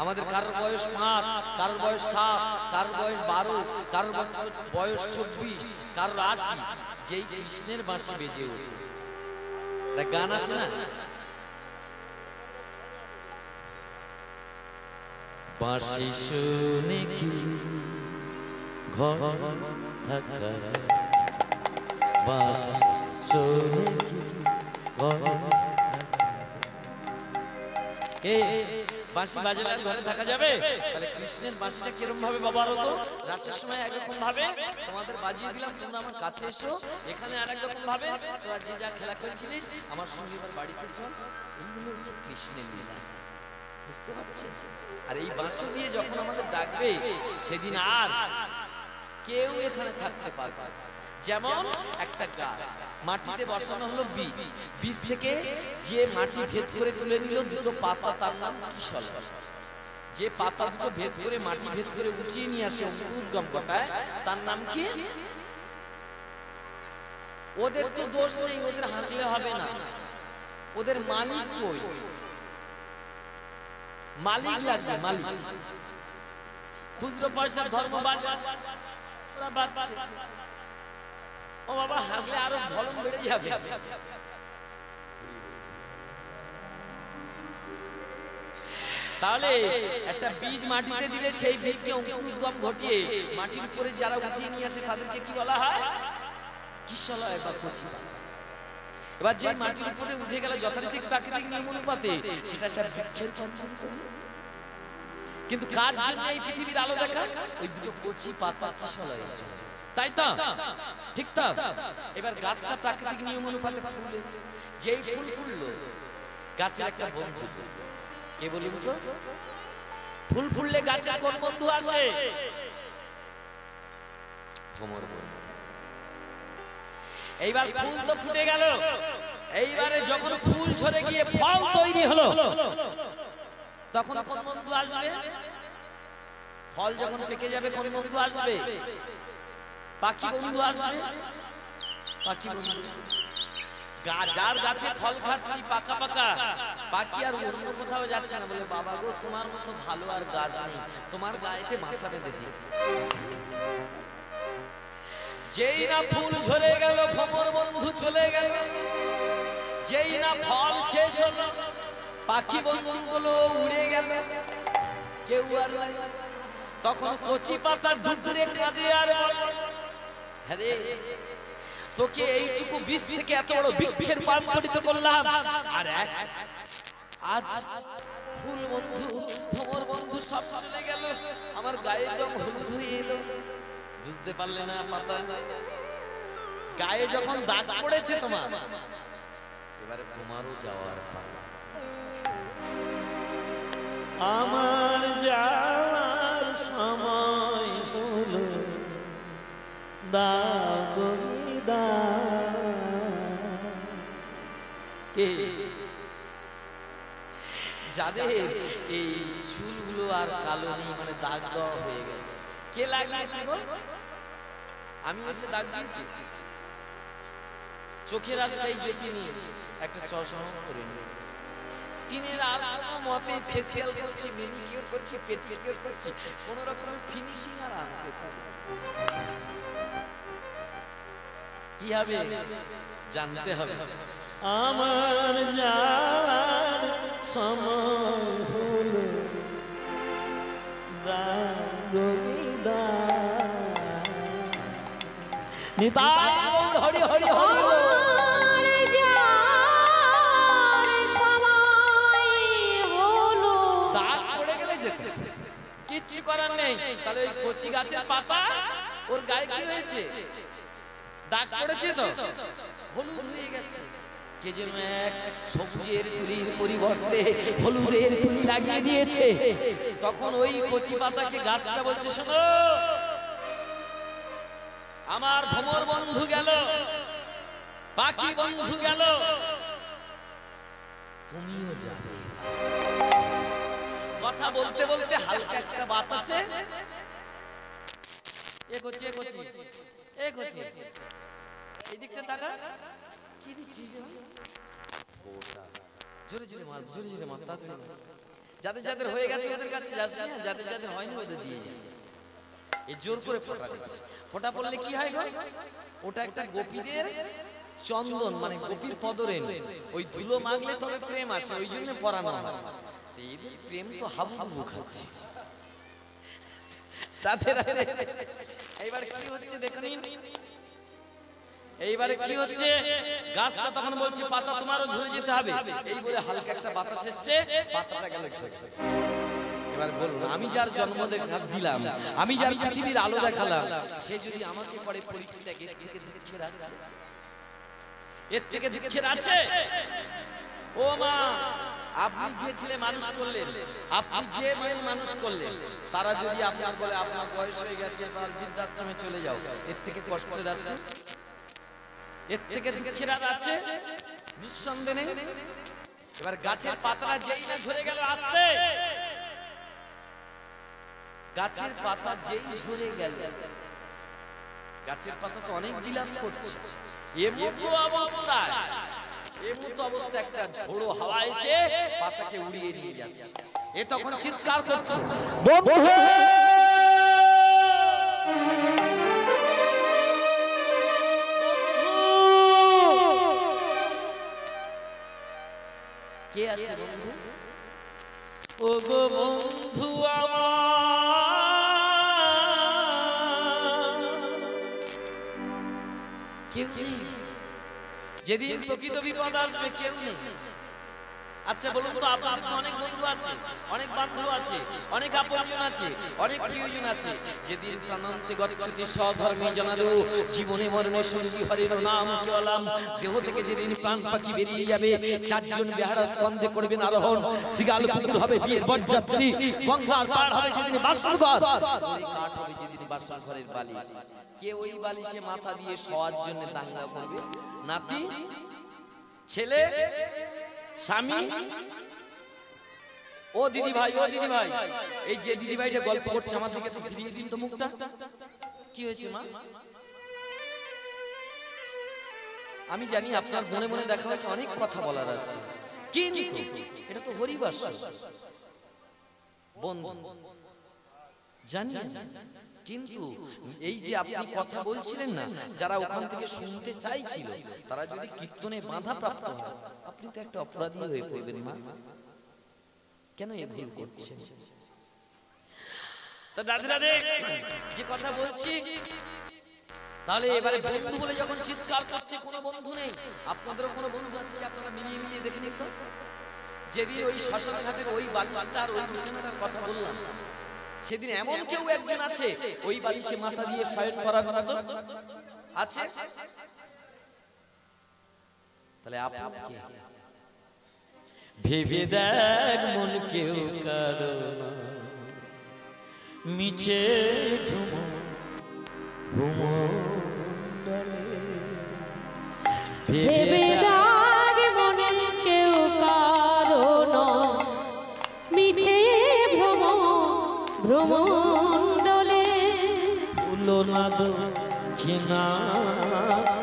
আমাদের কারোর বয়স 5, কারোর বয়স 7, কারোর বয়স 12, কারোর বয়স 24, কারোর 80। যেই কৃষ্ণের বাঁশি বেজে ওঠে, একটা গান আছে না, বাঁশি শুনে কি ঘর থাকা যায়, বাঁশি শুনে কি ঘর বাঁশি বাজালে ঘরে থাকা যাবে? তাহলে কৃষ্ণের বাঁশিটা কিরকম ভাবে ব্যবহার হতো? রাসের সময় একরকম ভাবে তোমাদের বাজিয়ে দিলাম, তোমরা আমার কাছে এসো। এখানে আরেক রকম ভাবে, তোরা যে যা খেলা খেলছিলিস আমার সঙ্গে এবার বাড়িতে চল। এইগুলো হচ্ছে কৃষ্ণের লীলা, বুঝতে পারছিস? আর এই বাঁশি দিয়ে যখন আমাদের ডাকবে, সেদিন আর কেউ এখানে থাকতে পারবে না। যেমন একটা গাছ মাটিতে বসানো হলো বীজ, বীজ থেকে যে মাটি ভেদ করে তুলে নিল দুটো পাতা, তার নাম কিশলয়। যে পাতা দুটো ভেদ করে মাটি ভেদ করে উঠিয়ে নিয়ে আসে অঙ্কুরোদ্গম ঘটায়, তার নাম কি? ওদের তো দোষ নেই, ওদের হাঁটলে হবে না। ওদের মালিক কই? মালিক লাগবে, মালিক। খুচরো পয়সার ধর্ম বাজার ওরা বাঁচছে। ও বাবা, হাঁটলে আরো ফলন বেড়ে যাবে। তাহলে একটা বীজ মাটিতে দিলে সেই বীজকে অঙ্কুরোদ্গম ঘটিয়ে মাটির উপরে যারা উঠিয়ে নিয়ে আসে তাদেরকে কি বলা হয়? কিশলয় বা কচি পাতা। এবার যে মাটির উপরে উঠে গেল যথারীতি প্রাকৃতিক নিয়ম অনুপাতে, সেটা একটা বৃক্ষের রূপান্তরিত হলো। কিন্তু কার জন্য এই পৃথিবীর আলো দেখা? ওই দুটো কচি পাতা কিশলয়, তাই তো? ঠিক তো? এবার গাছটা প্রাকৃতিক নিয়ম অনুপাতে ফুলে, যেই ফুল ফুললো গাছের একটা বন্ধু। কে বলুন তো? ফুল ফুললে গাছের কোন বন্ধু আসে? ভ্রমর বন্ধু। এইবার ফুল তো ফুটে গেল, এইবারে যখন ফুল ঝরে গিয়ে ফল তৈরি হলো, তখন কোন বন্ধু আসবে? ফল যখন পেকে যাবে কোন বন্ধু আসবে? পাখি বন্ধু আসবে। পাখি বন্ধু। যার গাছে ফল খাচ্ছি পাকা পাকা, পাখি আর অন্য কোথাও যাচ্ছে না, বলে বাবা গো তোমার মতো ভালো আর গাছ নেই, তোমার গায়েতে মাথা বেঁধে দিই। যেই না ফুল ঝরে গেল ভ্রমর বন্ধু চলে গেল, যেই না ফল শেষ হলো পাখি বন্ধুগুলো উড়ে গেল, কেউ আর নাই। তখন কচি পাতা ডুবরে কাঁদে আর বলে, হ্যাঁ তোকে এইটুকু বীজ থেকে এত বড় বৃক্ষের রূপান্তরিত করলাম, আর আজ ফুল বন্ধু ভ্রমর বন্ধু সব চলে গেল, আমার গায়ের রং হলুদ হয়ে এলো। বুঝতে পারলে না? পাতা গায়ে যখন দাগ পড়েছে তোমার, এবারে তোমারও যাওয়ার পালা। আমার যাওয়ার সময় হলো, দাগিদা কে যাদের এই চুলগুলো আর কালো নেই, মানে দাগ দেওয়া হয়ে গেছে, কে লাগিয়েছে গো? আমি এসে দাগ দিয়েছি। চোখের আর সেই জ্যোতি নিয়ে একটা চশমা করে নিয়েছি। স্কিনের আর মতে ফেসিয়াল করছি, ম্যানিকিউর করছি, পেডিকিউর করছি, কোন রকম ফিনিশিং আর আনতে পারি। কি হবে জানতে হবে। আমার যাওয়ার সময় হলো, দাগিদা নিতাই গৌর হরি হরি হরি। কিচ্ছু করার নেই। তাহলে ওই কচি গাছের পাতা ওর গায়ে কি হয়েছে? দাগ পড়েছে, তো হলুদ হয়ে গেছে। কে যেন এক সবুজের তুলির পরিবর্তে হলুদের তুলি লাগিয়ে দিয়েছে। তখন ওই কচি পাতাকে গাছটা বলছে, শোনো আমার ভ্রমর বন্ধু গেল, পাখি বন্ধু গেল, তুমিও যাবে। কথা বলতে বলতে হালকা একটা বাতাসে এই দিকটা তাকা, কি দিচ্ছিস? জোরে জোরে মার, জোরে জোরে মার, তাড়াতাড়ি। যাদের যাদের হয়ে গেছে ওদের কাছে যাচ্ছে না, যাদের যাদের হয়নি ওদের দিয়ে যায়। এই জোর করে ফোঁটা দিচ্ছে। ফোঁটা পড়লে কি হয় গো? ওটা একটা গোপীদের চন্দন, মানে গোপীর পদরেন, ওই ধুলো মাগলে তবে প্রেম আসে, ওই জন্য পরানো হয়। এদের প্রেম তো হাবুডুবু খাচ্ছে রাতে রাতে। এইবার কি হচ্ছে দেখুন, এইবারে কি হচ্ছে, গাছটা তখন বলছে পাতা তোমারও ঝরে যেতে হবে, এই বলে হালকা একটা বাতাস এসছে, পাতাটা গেল ঝরে। এবার বলুন, আমি যার জন্ম দিলাম, আমি যার পৃথিবীর আলো দেখালাম, সে যদি আমাকে পরে পরিস্থিতিটাকে দুঃখের আছে, এর থেকে দুঃখের আছে? ও মা, আপনি যে ছেলে মানুষ করলেন, আপনি যে মেয়ে মানুষ করলেন, তারা যদি আপনার বলে আপনার বয়স হয়ে গেছে এবার বৃদ্ধাশ্রমে চলে যাও, এর থেকে কষ্টের আছে? এর থেকে দুঃখের আছে? নিঃসন্দেহে। এবার গাছের পাতাটা যেই না ঝরে গেল, আস্তে গাছের পাতা যেই ঝরে গেল, গাছের পাতা তো অনেক বিলাপ করছে, এমতো অবস্থায় একটা ঝোড়ো হাওয়া এসে পাতাকে উড়িয়ে নিয়ে যাচ্ছে। এ তখন চিৎকার করছে, কে আছে বন্ধু? ও গো বন্ধু আমার, কেউ নেই। যেদিন প্রকৃত বিপদ আসবে কেউ নেই। আচ্ছা বলুন তো, আপনাদের তো অনেক বন্ধু আছে, অনেক বান্ধব আছে, অনেক আপনজন আছে, অনেক প্রিয়জন আছে। যেদিন প্রাণান্তে গচ্ছতি স্বধর্মে জনাদু, জীবনে মরণে সঙ্গী হরির নাম কেবলাম, দেহ থেকে যেদিন প্রাণ পাখি বেরিয়ে যাবে, চারজন বেহারা স্কন্ধে করবেন আরোহণ, সিগাল কুকুর হবে বিয়ের বরযাত্রী, গঙ্গার পার হবে যেদিন বাসর ঘর, ওই কাঠ হবে যেদিন বাসর ঘরের বালিশ। কে ওই বালিশে মাথা দিয়ে শোয়ার জন্য দাঙ্গা করবে? নাতি, ছেলে, স্বামী, ও দিদি ভাই, ও দিদি ভাই, এই যে দিদি ভাইটা গল্প করছে আমার দিকে একটু ফিরিয়ে দিন তো মুখটা। কি হয়েছে মা? আমি জানি আপনার মনে মনে দেখা হয়েছে, অনেক কথা বলার আছে, কিন্তু এটা তো হরিবাস বন্ধু, জানি। কিন্তু এই যে আপনি কথা বলছিলেন না, যারা ওখান থেকে শুনতে চাইছিল, তারা যদি কীর্তনে বাধা প্রাপ্ত হয়, আপনি তো একটা অপরাধী হয়ে পড়বেন মা। কেন এ ভুল করছেন? তা দাদা দাদা যে কথা বলছি, তাহলে এবারে বন্ধু বলে যখন চিৎকার করছে, কোনো বন্ধু নেই। আপনাদেরও কোনো বন্ধু আছে কি? আপনারা মিলিয়ে মিলিয়ে দেখে নিন তো। যেদিন ওই শ্মশান ঘাটের ওই বালিশটার ওই বিছানাটার কথা বললাম, সেদিন এমন কেউ একজন আছে ওই বালিশে মাথা দিয়ে শয়ন করার মতো আছে? তাহলে আপনি ভেবে দেখ মন কেউ কারো মিছে ভেবে দেখ মনে কেউ কারো মিছে ভ্রমণ্ডলে, ভুলো না দক্ষিণা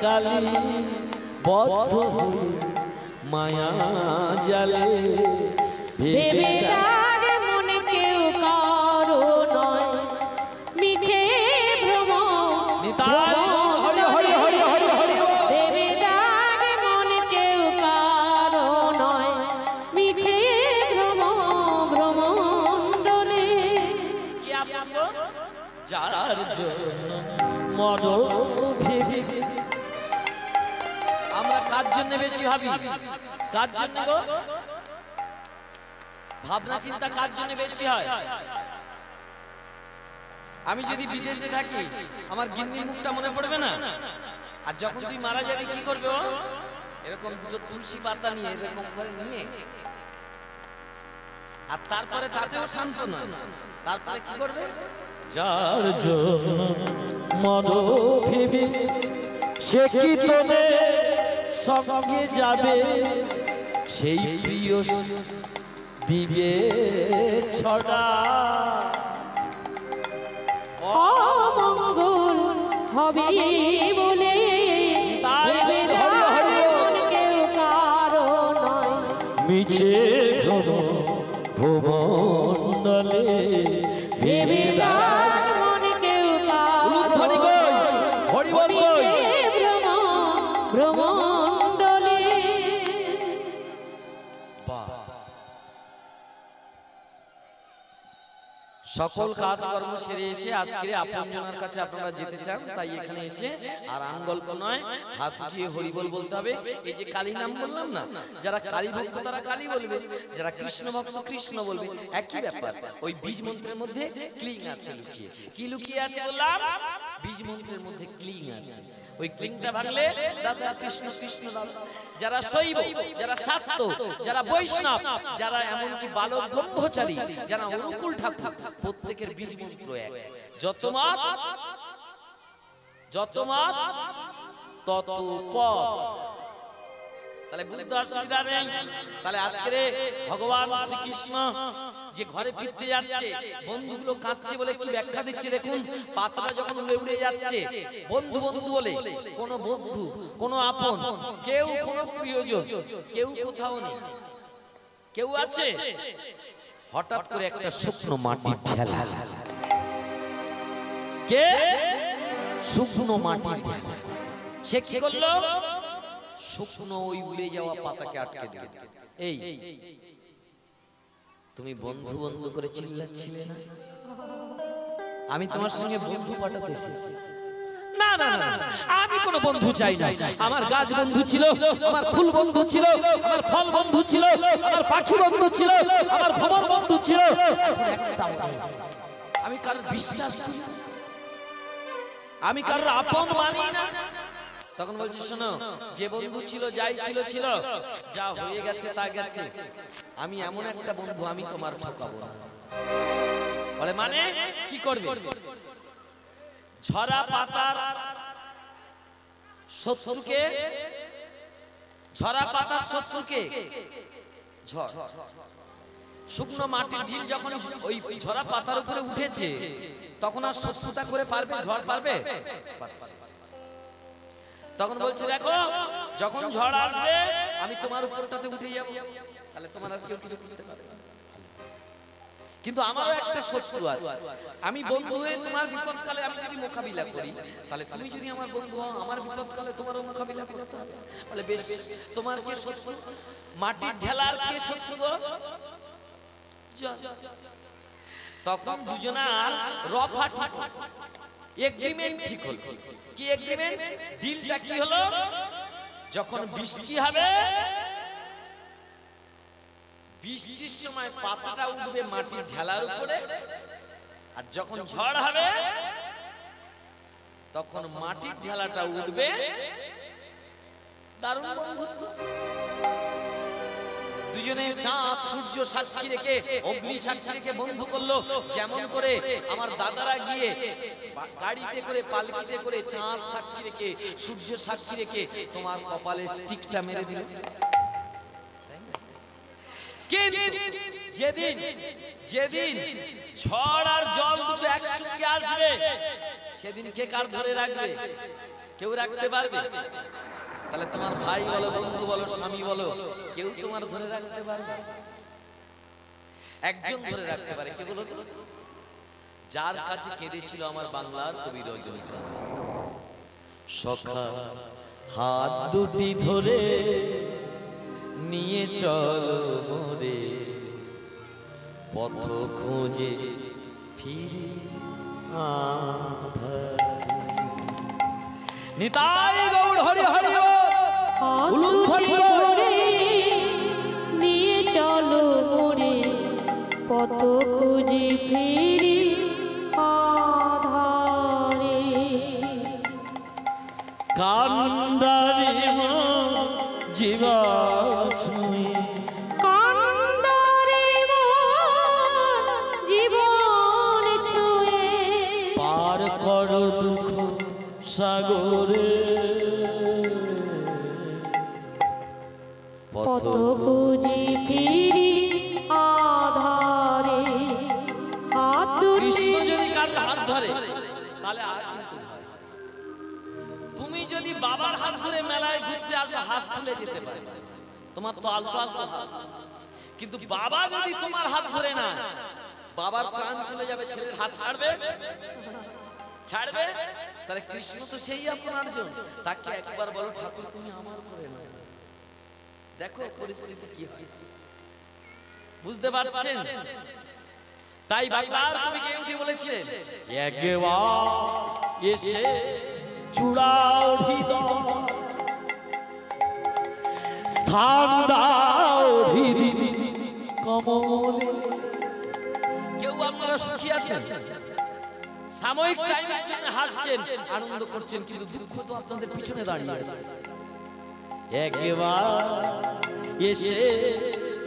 কালী বদ্ধ মায়া জালে। ভেবে দেখ মনে কেউ কারো নয় মিছে ভ্রমণ্ডলে, ভেবে দেখ মনে কেউ কারো নয় মিছে ভ্রমণ্ডলে। কি আপনি যার জন্য মরো ভেবে, আমরা কার জন্য বেশি ভাবি? কার জন্য গো? ভাবনা চিন্তা কার জন্য বেশি হয়? আমি যদি বিদেশে থাকি, আমার গিন্নির মুখটা মনে পড়বে না? আর যখন তুই মারা যাবি কি করবে ও? এরকম দুটো তুলসী পাতা নিয়ে এরকম করে নিয়ে, আর তারপরে তাতেও শান্ত নয়, তারপরে কি করবে? যার জন্য মরো ভেবে সে কি তোদের সঙ্গে যাবে, সেই প্রিয় দিবে ছড়া, অমঙ্গল হবে বলে ভেবে দেখ কেউ কারো নয় মিছে ভ্রমণ সকল কাজকর্ম সেরে এসে আজকে আপনজনের কাছে আপনারা যেতে চান, তাই এখানে এসে আর আনগল্প নয়, হাত উঠিয়ে হরিবল বলতে হবে। এই যে কালী নাম বললাম না, যারা কালী ভক্ত তারা কালী বলবে, যারা কৃষ্ণ ভক্ত কৃষ্ণ বলবে, একই ব্যাপার। ওই বীজ মন্ত্রের মধ্যে ক্লিং আছে লুকিয়ে। কি লুকিয়ে আছে বললাম? বীজ মন্ত্রের মধ্যে ক্লিং আছে। ওই ক্লিংটা ভাঙলে রাধা কৃষ্ণ কৃষ্ণ রাধা। যারা শৈব, যারা শাক্ত, যারা বৈষ্ণব, যারা এমনকি বালক ব্রহ্মচারী, যারা অনুকূল ঠাকুর, প্রত্যেকের বীজ মন্ত্র এক। যত মত তত পথ। তাহলে বুঝতে অসুবিধা নেই। তাহলে আজকে ভগবান শ্রীকৃষ্ণ যে ঘরে ফিরতে যাচ্ছে, বন্ধুগুলো কাঁদছে বলে কি ব্যাখ্যা দিচ্ছে দেখুন। পাতাটা যখন উড়ে উড়ে যাচ্ছে, বন্ধু বন্ধু বলে কোন বন্ধু, কোন আপন, কেউ কোন প্রিয়জন, কেউ কোথাও নেই। কেউ আছে? হঠাৎ করে একটা শুকনো মাটির ঢেলা। কে? শুকনো মাটির ঢেলা। সে কি করলো? শুকনো ওই উড়ে যাওয়া পাতাকে আটকে দিল। এই তুমি বন্ধু বন্ধু করে চিল্লাচ্ছিলে না? আমি তোমার সঙ্গে বন্ধু পাঠাতে এসেছি। না না না, আমি কোনো বন্ধু চাই না। আমার গাছ বন্ধু ছিল, আমার ফুল বন্ধু ছিল, আমার ফল বন্ধু ছিল, আমার পাখি বন্ধু ছিল, আমার ভ্রমর বন্ধু ছিল। আমি কারোর বিশ্বাস করি না, আমি কারোর আপন মানি না। তখন বলছি শোনো, যে বন্ধু ছিল যাই ছিল ছিল, যা হয়ে গেছে তা গেছে। আমি এমন একটা বন্ধু, আমি তোমার ঠকাবো না। বলে মানে কি করবে? ঝরা পাতার শত্রুকে, ঝরা পাতার শত্রুকে ঝড়। শুকনো মাটির ঢিল যখন ওই ঝরা পাতার উপরে উঠেছে, তখন আর শত্রুতা করে পারবে? ঝড় পারবে? তখন বলছে দেখো, যখন ঝড় আসবে আমি তোমার উপরটাতে উঠে যাবো, তাহলে তোমার আর কেউ কিছু করতে পারবে না। কিন্তু আমারও একটা শত্রু আছে। আমি বন্ধু হয়ে তোমার বিপদকালে আমি যদি মোকাবিলা করি, তাহলে তুমি যদি আমার বন্ধু হও, আমার বিপদকালে তোমারও মোকাবিলা করতে হবে। বলে বেশ, তোমার কে শত্রু? মাটির ঢেলার কে শত্রু গো? তখন দুজনার রফা ঠিক হলো, এগ্রিমেন্ট ঠিক হলো। কি এগ্রিমেন্ট? ডিলটা কি হলো? যখন বৃষ্টি হবে, বৃষ্টির সময় পাতাটা উঠবে মাটির ঢেলার উপরে, আর যখন ঝড় হবে তখন মাটির ঢেলাটা উঠবে। দারুণ বন্ধুত্ব। দুজনে চাঁদ সূর্য সাক্ষী রেখে, অগ্নি সাক্ষী রেখে বন্ধু করলো। যেমন করে আমার দাদারা গিয়ে গাড়িতে করে, পালকিতে করে চাঁদ সাক্ষী রেখে, সূর্য সাক্ষী রেখে তোমার কপালে স্টিকটা মেরে দিল। যেদিন যেদিন ঝড় আর জল দুটো একসঙ্গে আসবে, সেদিন কে কার ধরে রাখবে? কেউ রাখতে পারবে? তাহলে তোমার ভাই বলো, বন্ধু বলো, স্বামী বলো, কেউ তোমার ধরে রাখতে পারবে? একজন ধরে রাখতে পারে। কে বলো তো? যার কাছে কেঁদেছিল আমার বাংলার কবি রজনীকান্ত। সখা হাত দুটি ধরে নিয়ে চলো মোরে, পথ খোঁজে ফিরি নিতাই গৌড় হরি হরি নিয়ে চলো মোরে, পথ খুঁজে ফিরি আধারে। কান্দারে মা জীবা ছুঁয়ে, কান্দারে মা জীবন ছুঁয়ে, পার করো দুঃখ সাগরে, পথ খুঁজে ফিরি আধারে। হাত কৃষ্ণ যদি কার হাত ধরে, তাহলে আর কিন্তু ভয়। তুমি যদি বাবার হাত ধরে মেলায় ঘুরতে আসো, হাত খুলে যেতে পারে, তোমার তো আলতো আলতো হাত। কিন্তু বাবা যদি তোমার হাত ধরে না, বাবার প্রাণ চলে যাবে। ছেলের হাত ছাড়বে? ছাড়বে? তাহলে কৃষ্ণ তো সেই আপনার জন্য। তাকে একবার বলো, ঠাকুর তুমি আমার করে না। দেখো পরিস্থিতি কি হয়, বুঝতে পারছেন? তাই বারবার তুমি কে উঠে বলেছিলেন একবার এসে জুড়াও হৃদয় স্থান দাও হৃদি কমলে। কেউ আপনারা সুখী আছেন, সাময়িক টাইমের জন্য হাসছেন, আনন্দ করছেন, কিন্তু দুঃখ তো আপনাদের পিছনে দাঁড়িয়ে আছে। একবার এসে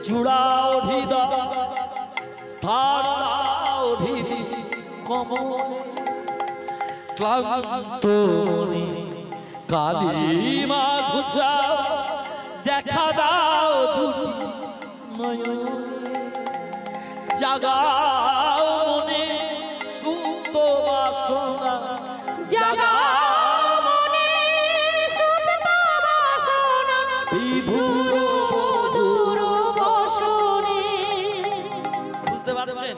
জুড়াও হৃদয় স্থান দাও হৃদি কমলে। ক্লান্ত কালিমা ঘুচাও দেখা দাও দুটি নয়নে। জাগাও মনে সুপ্ত বাসনা জাগাও মনে সুপ্ত বাসনা বিধুর মধুর বসনে। বুঝতে পারছেন?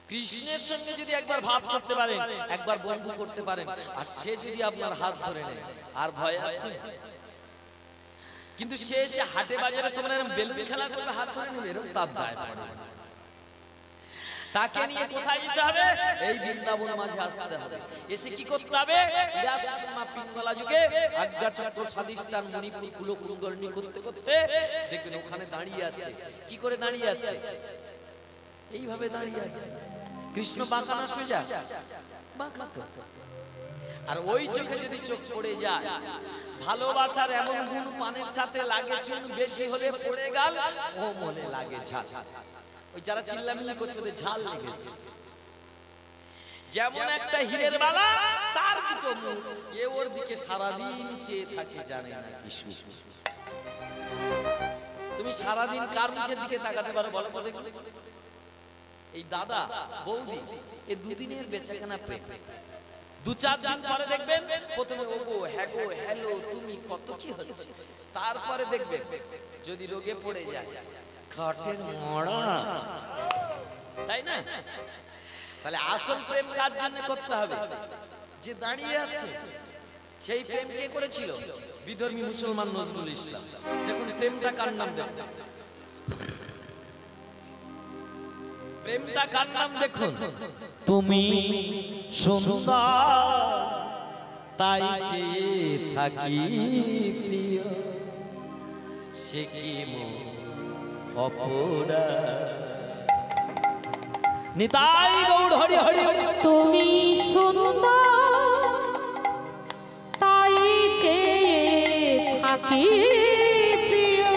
কৃষ্ণের সঙ্গে যদি একবার ভাব করতে পারেন, একবার বন্ধু করতে পারেন, আর সে যদি আপনার হাত ধরে নেয়, আর ভয় আছে? কিন্তু সে এসে হাটে বাজারে তোমার এরকম বেলুন খেলা করবে, হাত ধরে নেবে, এরকম তার দায় পড়ে না। তাকে নিয়ে কোথায় যেতে হবে? এই বৃন্দাবন মাঝে আসতে হবে। এসে কি করতে হবে? পিঙ্গলা যুগে আজ্ঞাচক্র স্বাধিষ্ঠান মণিপুর কুলকুলগর্ণী করতে করতে দেখবেন ওখানে দাঁড়িয়ে আছে। কি করে দাঁড়িয়ে আছে? এইভাবে দাঁড়িয়ে আছে। কৃষ্ণ বাঁকা না সোজা? বাঁকা তো। আর ওই চোখে যদি চোখ পড়ে যায়, ভালোবাসার এমন গুণ পানের সাথে লাগে, চুন বেশি হলে পড়ে গেল ও মনে লাগে ঝাল। ওই যারা চিল্লামিল্লি করছে ওদের ঝাল লেগেছে। যেমন একটা হীরের বালা, তার দুটো মুখ, এ ওর দিকে সারাদিন চেয়ে থাকে, জানে না কিছু। তুমি সারাদিন কার মুখের দিকে তাকাতে পারো বলো তো দেখো? এই দাদা বৌদি এই দুদিনের বেচাকেনা প্রেম। দু চার দিন পরে দেখবেন প্রথমে ওগো হ্যাগো হ্যালো তুমি কত কি হচ্ছে, তারপরে দেখবেন যদি রোগে পড়ে যায় খাটের মরা, তাই না? তাহলে আসল প্রেম কার জন্য করতে হবে? যে দাঁড়িয়ে আছে। সেই প্রেম কে করেছিল? বিধর্মী মুসলমান নজরুল ইসলাম। দেখুন প্রেমটা কার নাম, দেখুন প্রেমটা কার নাম দেখুন। তুমি সুন্দর তাই চেয়ে থাকি প্রিয়, সে কি অপরা। নিতাই গৌড় হরি হরি। তুমি সুন্দর তাই চেয়ে থাকি প্রিয়,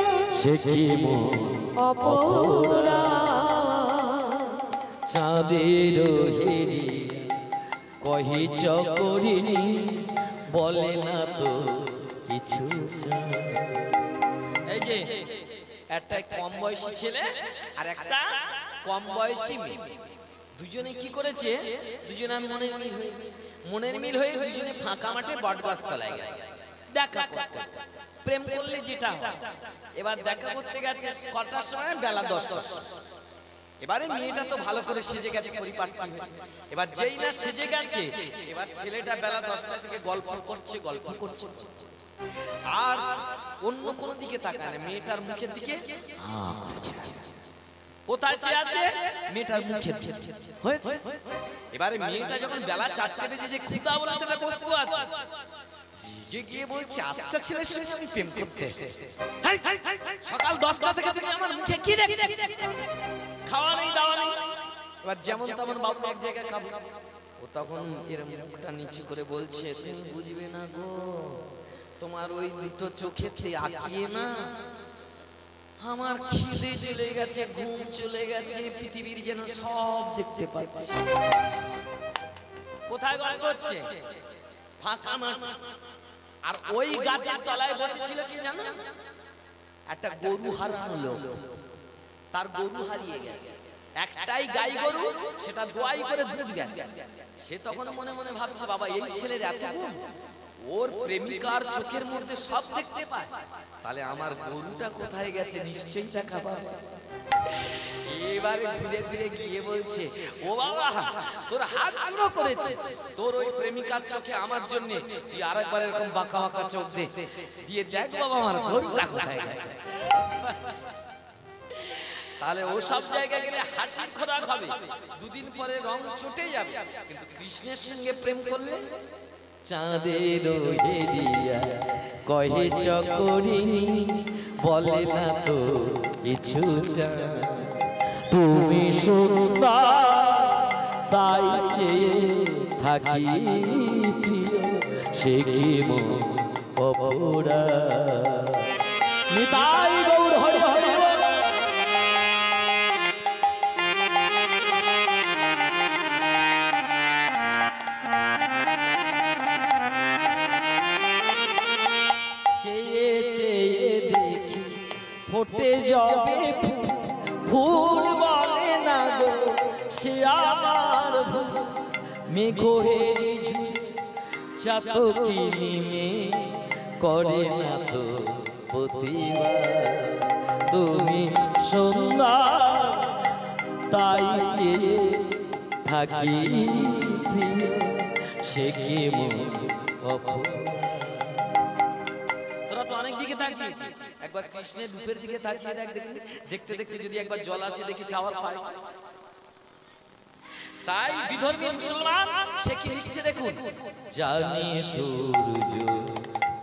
সে কি অপরা। চাঁদের হেরি কহি চকরিনি বলে না তো কিছু। এই যে একটা কম বয়সী ছেলে আর একটা কম বয়সী মেয়ে, দুজনে কি করেছে? দুজনে মনের মিল হয়েছে। মনের মিল হয়ে দুজনে ফাঁকা মাঠে বটগাছ তলায় গেছে দেখা করতে। প্রেম করলে যেটা হয়, এবার দেখা করতে গেছে কটার সময়? বেলা 10টার সময়। এবারে মেয়েটা তো ভালো করে সেজে গেছে পরিপাটি হয়ে। এবার যেই না সেজে গেছে, এবার ছেলেটা বেলা 10টা থেকে গল্প করছে আর অন্য কোনো দিকে তাকায় না, মেয়েটার মুখের দিকে কোথায় চেয়ে আছে? মেয়েটার মুখের দিকে হয়েছে। এবারে মেয়েটা যখন বেলা 4টে বেজে যে ক্ষুধা বলে একটা বস্তু আছে, গিয়ে বলছে আচ্ছা ছেলের সঙ্গে আমি প্রেম করতে এসেছি। সকাল 10টা থেকে তুমি আমার মুখে কি দেখতে? খাওয়া নেই দাওয়া নেই। এবার যেমন তেমন বাবু এক জায়গায় খাবো, ও তখন এর মুখটা নিচু করে বলছে তুমি বুঝবে না গো, তোমার ওই দুটো চোখেতে আঁকিয়ে না আমার খিদে চলে গেছে, ঘুম চলে গেছে, পৃথিবীর যেন সব দেখতে পাচ্ছি। কোথায় গল্প হচ্ছে? ফাঁকা মাঠ। আর ওই গাছের তলায় বসেছিল কি জানো? একটা গরু হারানো লোক, তার গরু হারিয়ে গেছে। একটাই গাই গরু, সেটা দোয়াই করে দুধ গেছে। সে তখন মনে মনে ভাবছে বাবা এই ছেলের এত গুণ, ওর প্রেমিকার চোখের মধ্যে সব দেখতে পায়, তাহলে আমার গরুটা কোথায় গেছে নিশ্চয়ই দেখা পাবে। এবারে ঘুরে ফিরে গিয়ে বলছে ও বাবা তোর হাত জোড়ো করেছে, তোর ওই প্রেমিকার চোখে আমার জন্য তুই আরেকবার এরকম বাঁকা বাঁকা চোখ দে, দিয়ে দেখ বাবা আমার গরুটা কোথায় গেছে। তাহলে ও সব জায়গায় গেলে হাসি খোরাক হবে, দুদিন পরে রং চটে যাবে। কিন্তু কৃষ্ণের সঙ্গে প্রেম করলে চাঁদের হেরিয়া কহে চকরিনী বলে না তো কিছু তুমি সুন্দর তাই চেয়ে থাকি প্রিয় সে কি মন অপরা নিতাই গৌর হরি হরি চেয়ে চেয়ে দেখি ফোটে যাবে ফুল বলে না গো সে আমার ভুল মেঘেরি চাতকি নিমে করে না তো প্রতিবার তুমি সুন্দর তাই চেয়ে থাকি প্রিয় সে কি মন অপরা। তোরা তো অনেক দিকে তাকিয়েছিস, একবার কৃষ্ণের রূপের দিকে তাকিয়ে দেখ, দেখতে দেখতে যদি একবার জল আসে দেখি টাওয়ার পায়। তাই বিধর্মী মুসলমান সে কি লিখছে দেখুন, জানি সূর্য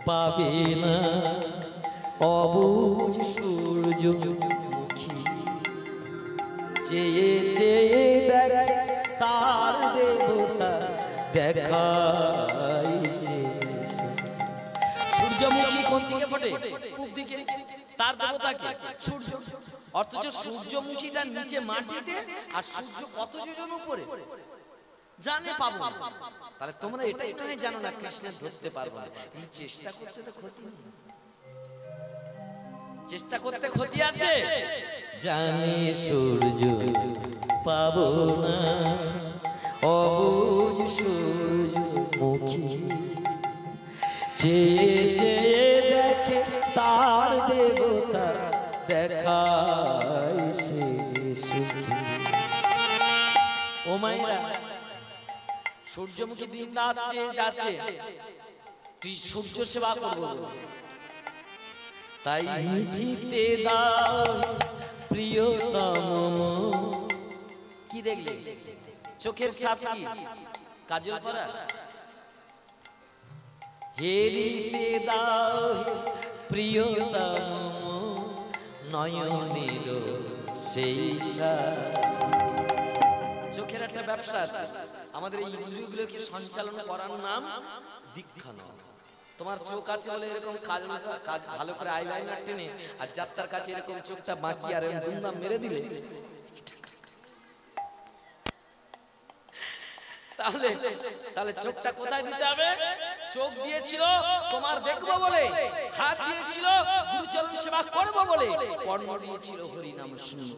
পাবে না অবুঝ সূর্যমুখী চেয়ে চেয়ে দেখ তার দেবতা দেখাই সূর্যমুখী কোন দিকে ফোটে? পূব দিকে। তার দেবতা কে? সূর্য। অথচ সূর্যমুখীটা নিচে মাটিতে আর সূর্য কত যোজন উপরে জানে পাবো। তাহলে তোমরা এটাই নয় জানো না কৃষ্ণের ধরতে পারবো না, কিন্তু চেষ্টা করতে তো ক্ষতি নেই, চেষ্টা করতে ক্ষতি আছে। জানি সূর্য পাবো না অবুঝ সূর্যমুখী চেয়ে চেয়ে দেখে তার দেবতা দেখায় সে সুখী। ও মায়েরা, সূর্যমুখী দিন রাত চেয়ে যাচ্ছে সূর্য সেবা করবো, তাই মিঠিতে দাও প্রিয়তম। কি দেখলে? চোখের সাপ কি? কাজল করা? হেরিতে দাও প্রিয়তম নয়নের সেই চোখের একটা ব্যবসা আছে। আমাদের এই ইন্দ্রিয়গুলোকে সঞ্চালন করার নাম দীক্ষা নয়। তোমার চোখ আছে বলে এরকম ভালো করে আইলাইনার টেনে আর যাত্রার কাছে এরকম চোখটা বাঁকি আর এরকম দুমদাম মেরে দিলে, তাহলে চোখটা কোথায় দিতে হবে? চোখ দিয়েছিল তোমার দেখবো বলে, হাত দিয়েছিল গুরুচরণ সেবা করবো বলে, কর্ণ দিয়েছিল হরি নাম শুনবো।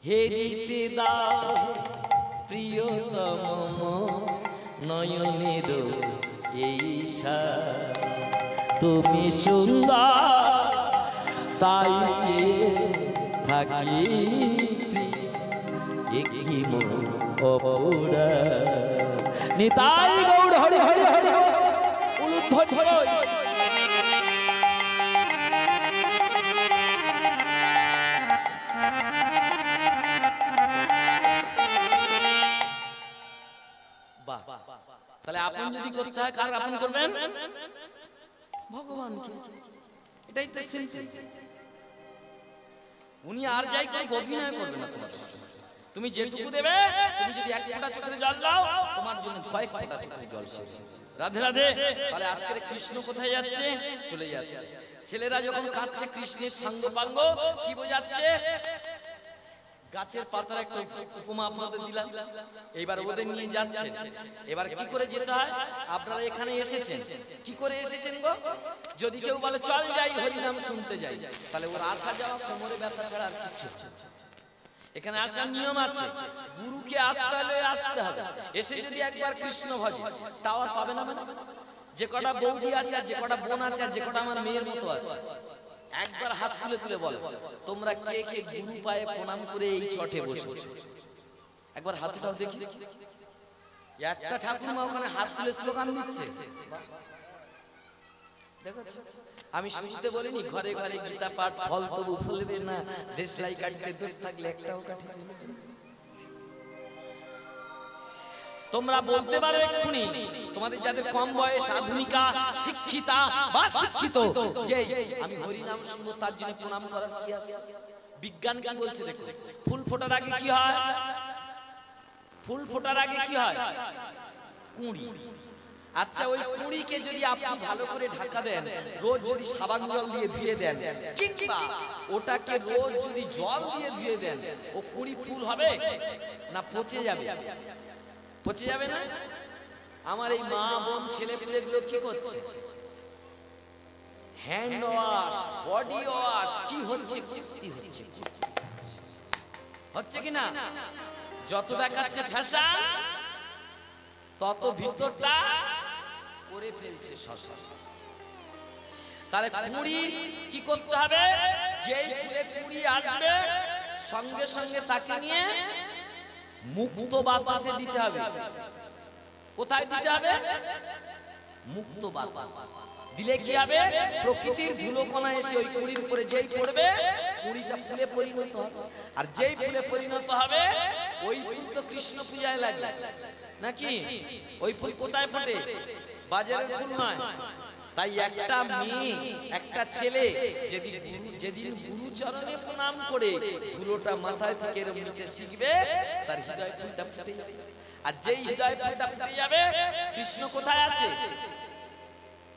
হেরিতে দাও প্রিয়তম নয়নের এই তুমি সুন্দর তাই চেয়ে থাকি একই মন অপরা। নিতাই গৌর হরি হরি হরি উলুধ্বনি হরি। বাহ, তাহলে আপন যদি করতে হয় কার আপন করবেন? ভগবানকে। এটাই তো সিম্পল। উনি আর যাই করে অভিনয় করবেন না তোমাদের সঙ্গে। তুমি যেটুকু দেবে, তুমি যদি এক ফোঁটা চোখের জল দাও, তোমার জন্য কয়েক ফোঁটা চোখের জল শেষ। রাধে রাধে। তাহলে আজকের কৃষ্ণ কোথায় যাচ্ছে? চলে যাচ্ছে। ছেলেরা যখন কাঁদছে কৃষ্ণের সঙ্গ পাঙ্গ, কি বোঝাচ্ছে? গাছের পাতার একটা উপমা আপনাদের দিলাম, এইবার ওদের নিয়ে যাচ্ছেন। এবার কি করে যেতে হয়? আপনারা এখানে এসেছেন, কি করে এসেছেন গো? যদি কেউ বলে চল যাই হরিনাম শুনতে যাই, তাহলে ওর আসা যাওয়া কোমরে ব্যথা ছাড়া আর কিছু। এখানে আসার নিয়ম আছে, গুরুকে আশ্রয় লয়ে আসতে হবে। এসে যদি একবার কৃষ্ণ ভজে, তাও আর পাবে না। মানে যে কটা বৌদি আছে আর যে কটা বোন আছে আর যে কটা আমার মেয়ের মতো আছে, একবার হাত তুলে তুলে বলো, তোমরা কে কে গুরু পায়ে প্রণাম করে এই চটে বসে? একবার হাতটাও দেখি। একটা ঠাকুরমা ওখানে হাত তুলে স্লোগান দিচ্ছে। দেখেছো, আমি শুনতে বলিনি ঘরে ঘরে গীতা পাঠ, ফল তবু ফলবে না, দেশলাই কাটতে দোষ থাকলে একটাও কাঠি ফেলবে না। তোমরা বলতে পারো এক্ষুনি, তোমাদের যাদের কম বয়স, আধুনিকা, শিক্ষিতা বা শিক্ষিত, যে আমি হরি নাম শুনবো, তার জন্য প্রণাম করার কি আছে? বিজ্ঞান কি বলছে দেখো, ফুল ফোটার আগে কি হয়? ফুল ফোটার আগে কি হয়? কুঁড়ি। আচ্ছা, ওই কুঁড়িকে যদি আপনি ভালো করে ঢাকা দেন, রোজ যদি সাবান জল দিয়ে ধুয়ে দেন, কিংবা ওটাকে রোজ যদি জল দিয়ে ধুয়ে দেন, ও কুঁড়ি ফুল হবে না পচে যাবে? পচে যাবে না? আমার এই মা বোন ছেলে পেলেগুলো কি করছে? হ্যান্ড ওয়াশ, বডি ওয়াশ, কি হচ্ছে? কুস্তি হচ্ছে। হচ্ছে কি না? যত দেখাচ্ছে ফ্যাশন, তত ভিতরটা করে ফেলছে শশা। তাহলে কুঁড়ি কি করতে হবে? যেই ফুলে কুঁড়ি আসবে, সঙ্গে সঙ্গে তাকে নিয়ে মুক্ত বাতাসে দিতে হবে। কোথায় দিতে হবে? মুক্ত বাতাস দিলে কি হবে? প্রকৃতির ধুলোকণা এসে ওই কুঁড়ির উপরে যেই পড়বে, কুঁড়িটা ফুলে পরিণত হবে। আর যেই ফুলে পরিণত হবে, ওই ফুল তো কৃষ্ণ পূজায় লাগে নাকি? ওই ফুল কোথায় ফোটে? বাজারের ফুল নয়। তাই একটা মেয়ে, একটা ছেলে যেদিন গুরুচরণে প্রণাম করে ধুলোটা মাথায় থেকে নিতে শিখবে, তার হৃদয় ফুলটা ফুটে যাবে। আর যেই হৃদয় ফুলটা ফুটে যাবে, কৃষ্ণ কোথায় আছে?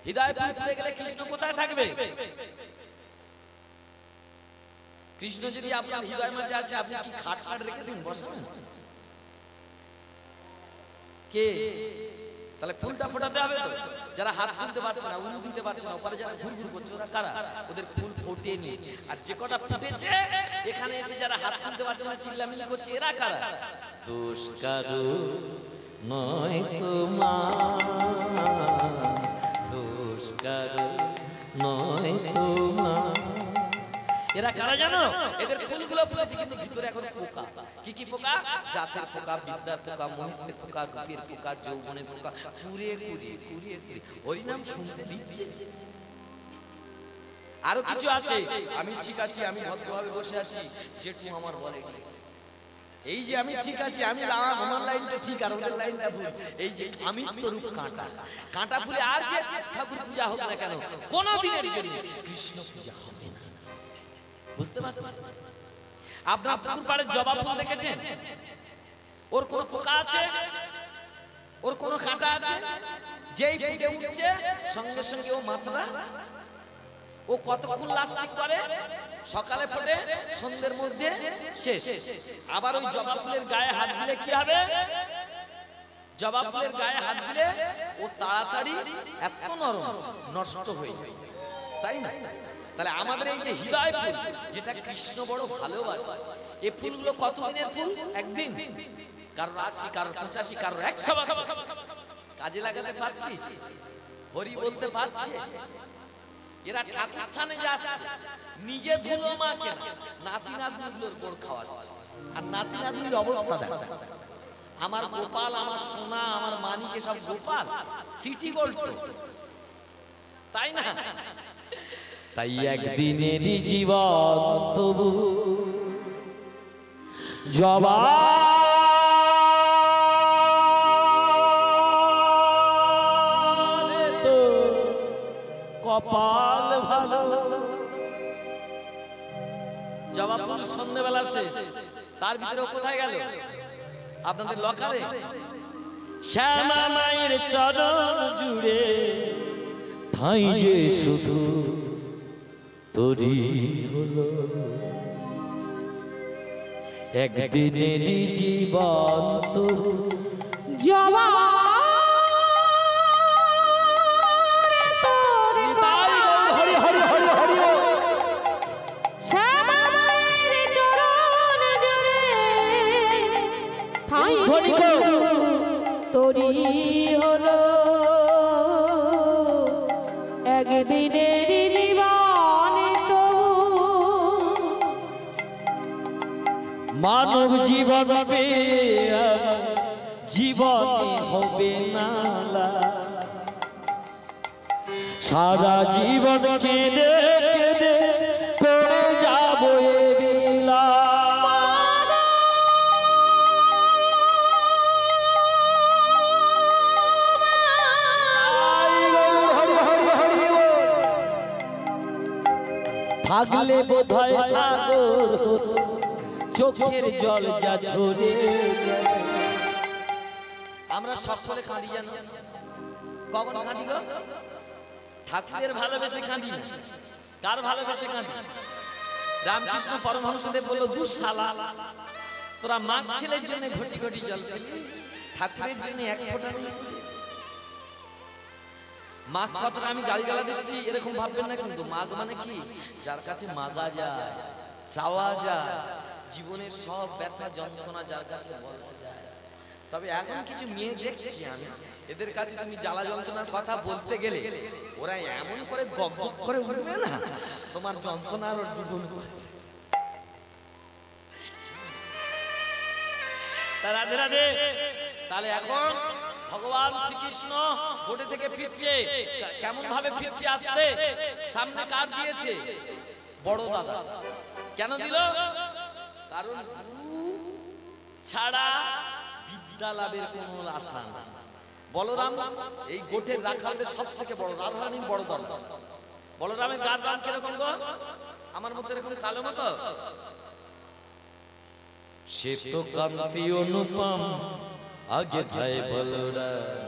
হৃদয় ফুল ফুটে গেলে কৃষ্ণ কোথায় থাকবে? কৃষ্ণ যদি আপনার হৃদয় মাঝে আসে, আপনি কি খাট খাট রেখেছেন বসাবেন? কে? তাহলে ফুলটা ফোটাতে হবে তো। যারা হাত তুলতে পারছে না, উলু দিতে পারছে না, ওপারে যারা ঘুরঘুর করছে, ওরা কারা? ওদের ফুল ফোটেনি। আর যে কটা ফুটেছে, এখানে এসে যারা হাত তুলতে পারছে না, চিল্লামিল্লি করছে, এরা কারা? দোষ কারো নয় তোমার, দোষ কারো নয় তোমার। এরা কারা জানো? এদের ফুলগুলো ফুটেছে, কিন্তু ভিতরে এখন পোকা। কি কি পোকা? জাতের পোকা, বিদ্যার পোকা, মোহিতের পোকা, রূপের পোকা, যৌবনের পোকা, কুড়িয়ে কুড়িয়ে কুড়িয়ে কুড়িয়ে হরিনাম শুনতে দিচ্ছে। আরো কিছু আছে, আমি ঠিক আছি, আমি ভদ্রভাবে বসে আছি, জেঠু আমার বলে এই যে আমি ঠিক আছি, আমি আমার লাইনটা ঠিক আর ওদের লাইনটা ভুল। এই যে আমি তো রূপ কাঁটা, কাঁটা ফুলে আর যে ঠাকুর পূজা হোক না কেন, কোনদিনের জন্য কৃষ্ণ পূজা হবে না। বুঝতে পারছেন? আপনার পুকুর পাড়ের জবা ফুল দেখেছেন? ওর কোন পোকা আছে? ওর কোন কাঁটা আছে? যেই ফুটে উঠছে, সঙ্গে সঙ্গে ও মাত্রা, ও কতক্ষণ লাস্টিং করে? সকালে ফোটে, সন্ধ্যের মধ্যে শেষ। আবার ওই জবা ফুলের গায়ে হাত দিলে কি হবে? জবা ফুলের গায়ে হাত দিলে ও তাড়াতাড়ি এত নরম, নষ্ট হয়ে যায়, তাই না? তাহলে আমাদের এই যে হৃদয় ফুল, যেটা কৃষ্ণ বড় ভালোবাসে, এই ফুলগুলো কতদিনের ফুল? একদিন। কারোর 80, কারোর 85, কারোর 100 বছর। কাজে লাগাতে পারছিস? হরি বলতে পারছে? এরা ঠাকুর থানে যাচ্ছে, নিজে ধুলো মাকে না, নাতি নাতনিগুলোর গোড় খাওয়াচ্ছে। আর নাতি নাতনির অবস্থা দেখো। আমার গোপাল, আমার সোনা, আমার মানিকে সব গোপাল, সিটি গোল্ড তো, তাই না? তাই একদিনেরই জীবন তবু জবা তো কপাল ভালো। জবা ফুল সন্ধ্যেবেলা শেষ, তার ভিতরে কোথায় গেল? আপনাদের লকারে। শ্যামা মায়ের চরণ জুড়ে ঠাঁই যে শুধু তোরি হলো। একদিনেরই জীবন তো জবা হরি হরি হরি হরি শ্যামা মায়ের চরণ জুড়ে ঠাঁই যে তোরি হলো। একদিনের জীবন তো মানব জীবন জীবন হবে না, সারা জীবন কেঁদে কেঁদে করে যাবো এ বিলাপ। থাকলে বোধহয় সাগর হতো, চোখের জল যা ঝরে। আমরা সকলে কাঁদি জানো, কখন কাঁদি গো? ঠাকুরের ভালোবেসে কাঁদি না, কার ভালোবেসে কাঁদি? রামকৃষ্ণ পরমহংসদেব বলল, দুঃশালা তোরা মাঘ ছেলের জন্য ঘটি ঘটি জল ফেলিস, ঠাকুরের জন্য এক ফোঁটা নেই। মাঘ কথাটা আমি গালিগালা দিচ্ছি এরকম ভাববেন না, কিন্তু মাঘ মানে কি? যার কাছে মাগা যায়, চাওয়া যায়, জীবনের সব ব্যথা যন্ত্রণা যার কাছে বলা যায়। তবে এখন কিছু মেয়ে দেখছি আমি, এদের কাছে তুমি জ্বালা যন্ত্রণার কথা বলতে গেলে ওরা এমন করে গপ গপ করে উঠবে না, তোমার যন্ত্রণার দ্বিগুণ করে। রাধে রাধে। তাহলে এখন ভগবান শ্রীকৃষ্ণ গোটে থেকে ফিরছে, কেমন ভাবে ফিরছে? আসতে সামনে কার দিয়েছে? বড় দাদা। কেন দিল? কারণ গুরু ছাড়া বিদ্যা লাভের কোনো আশা নেই। বলরাম এই গোটের রাখালদের সব থেকে বড়, রাধারানীর বড় দল। বলরামের গান গান কিরকম গো? আমার মতো এরকম কালো মতো। সে তো কান্তি অনুপম আগে ধায় বলরাম।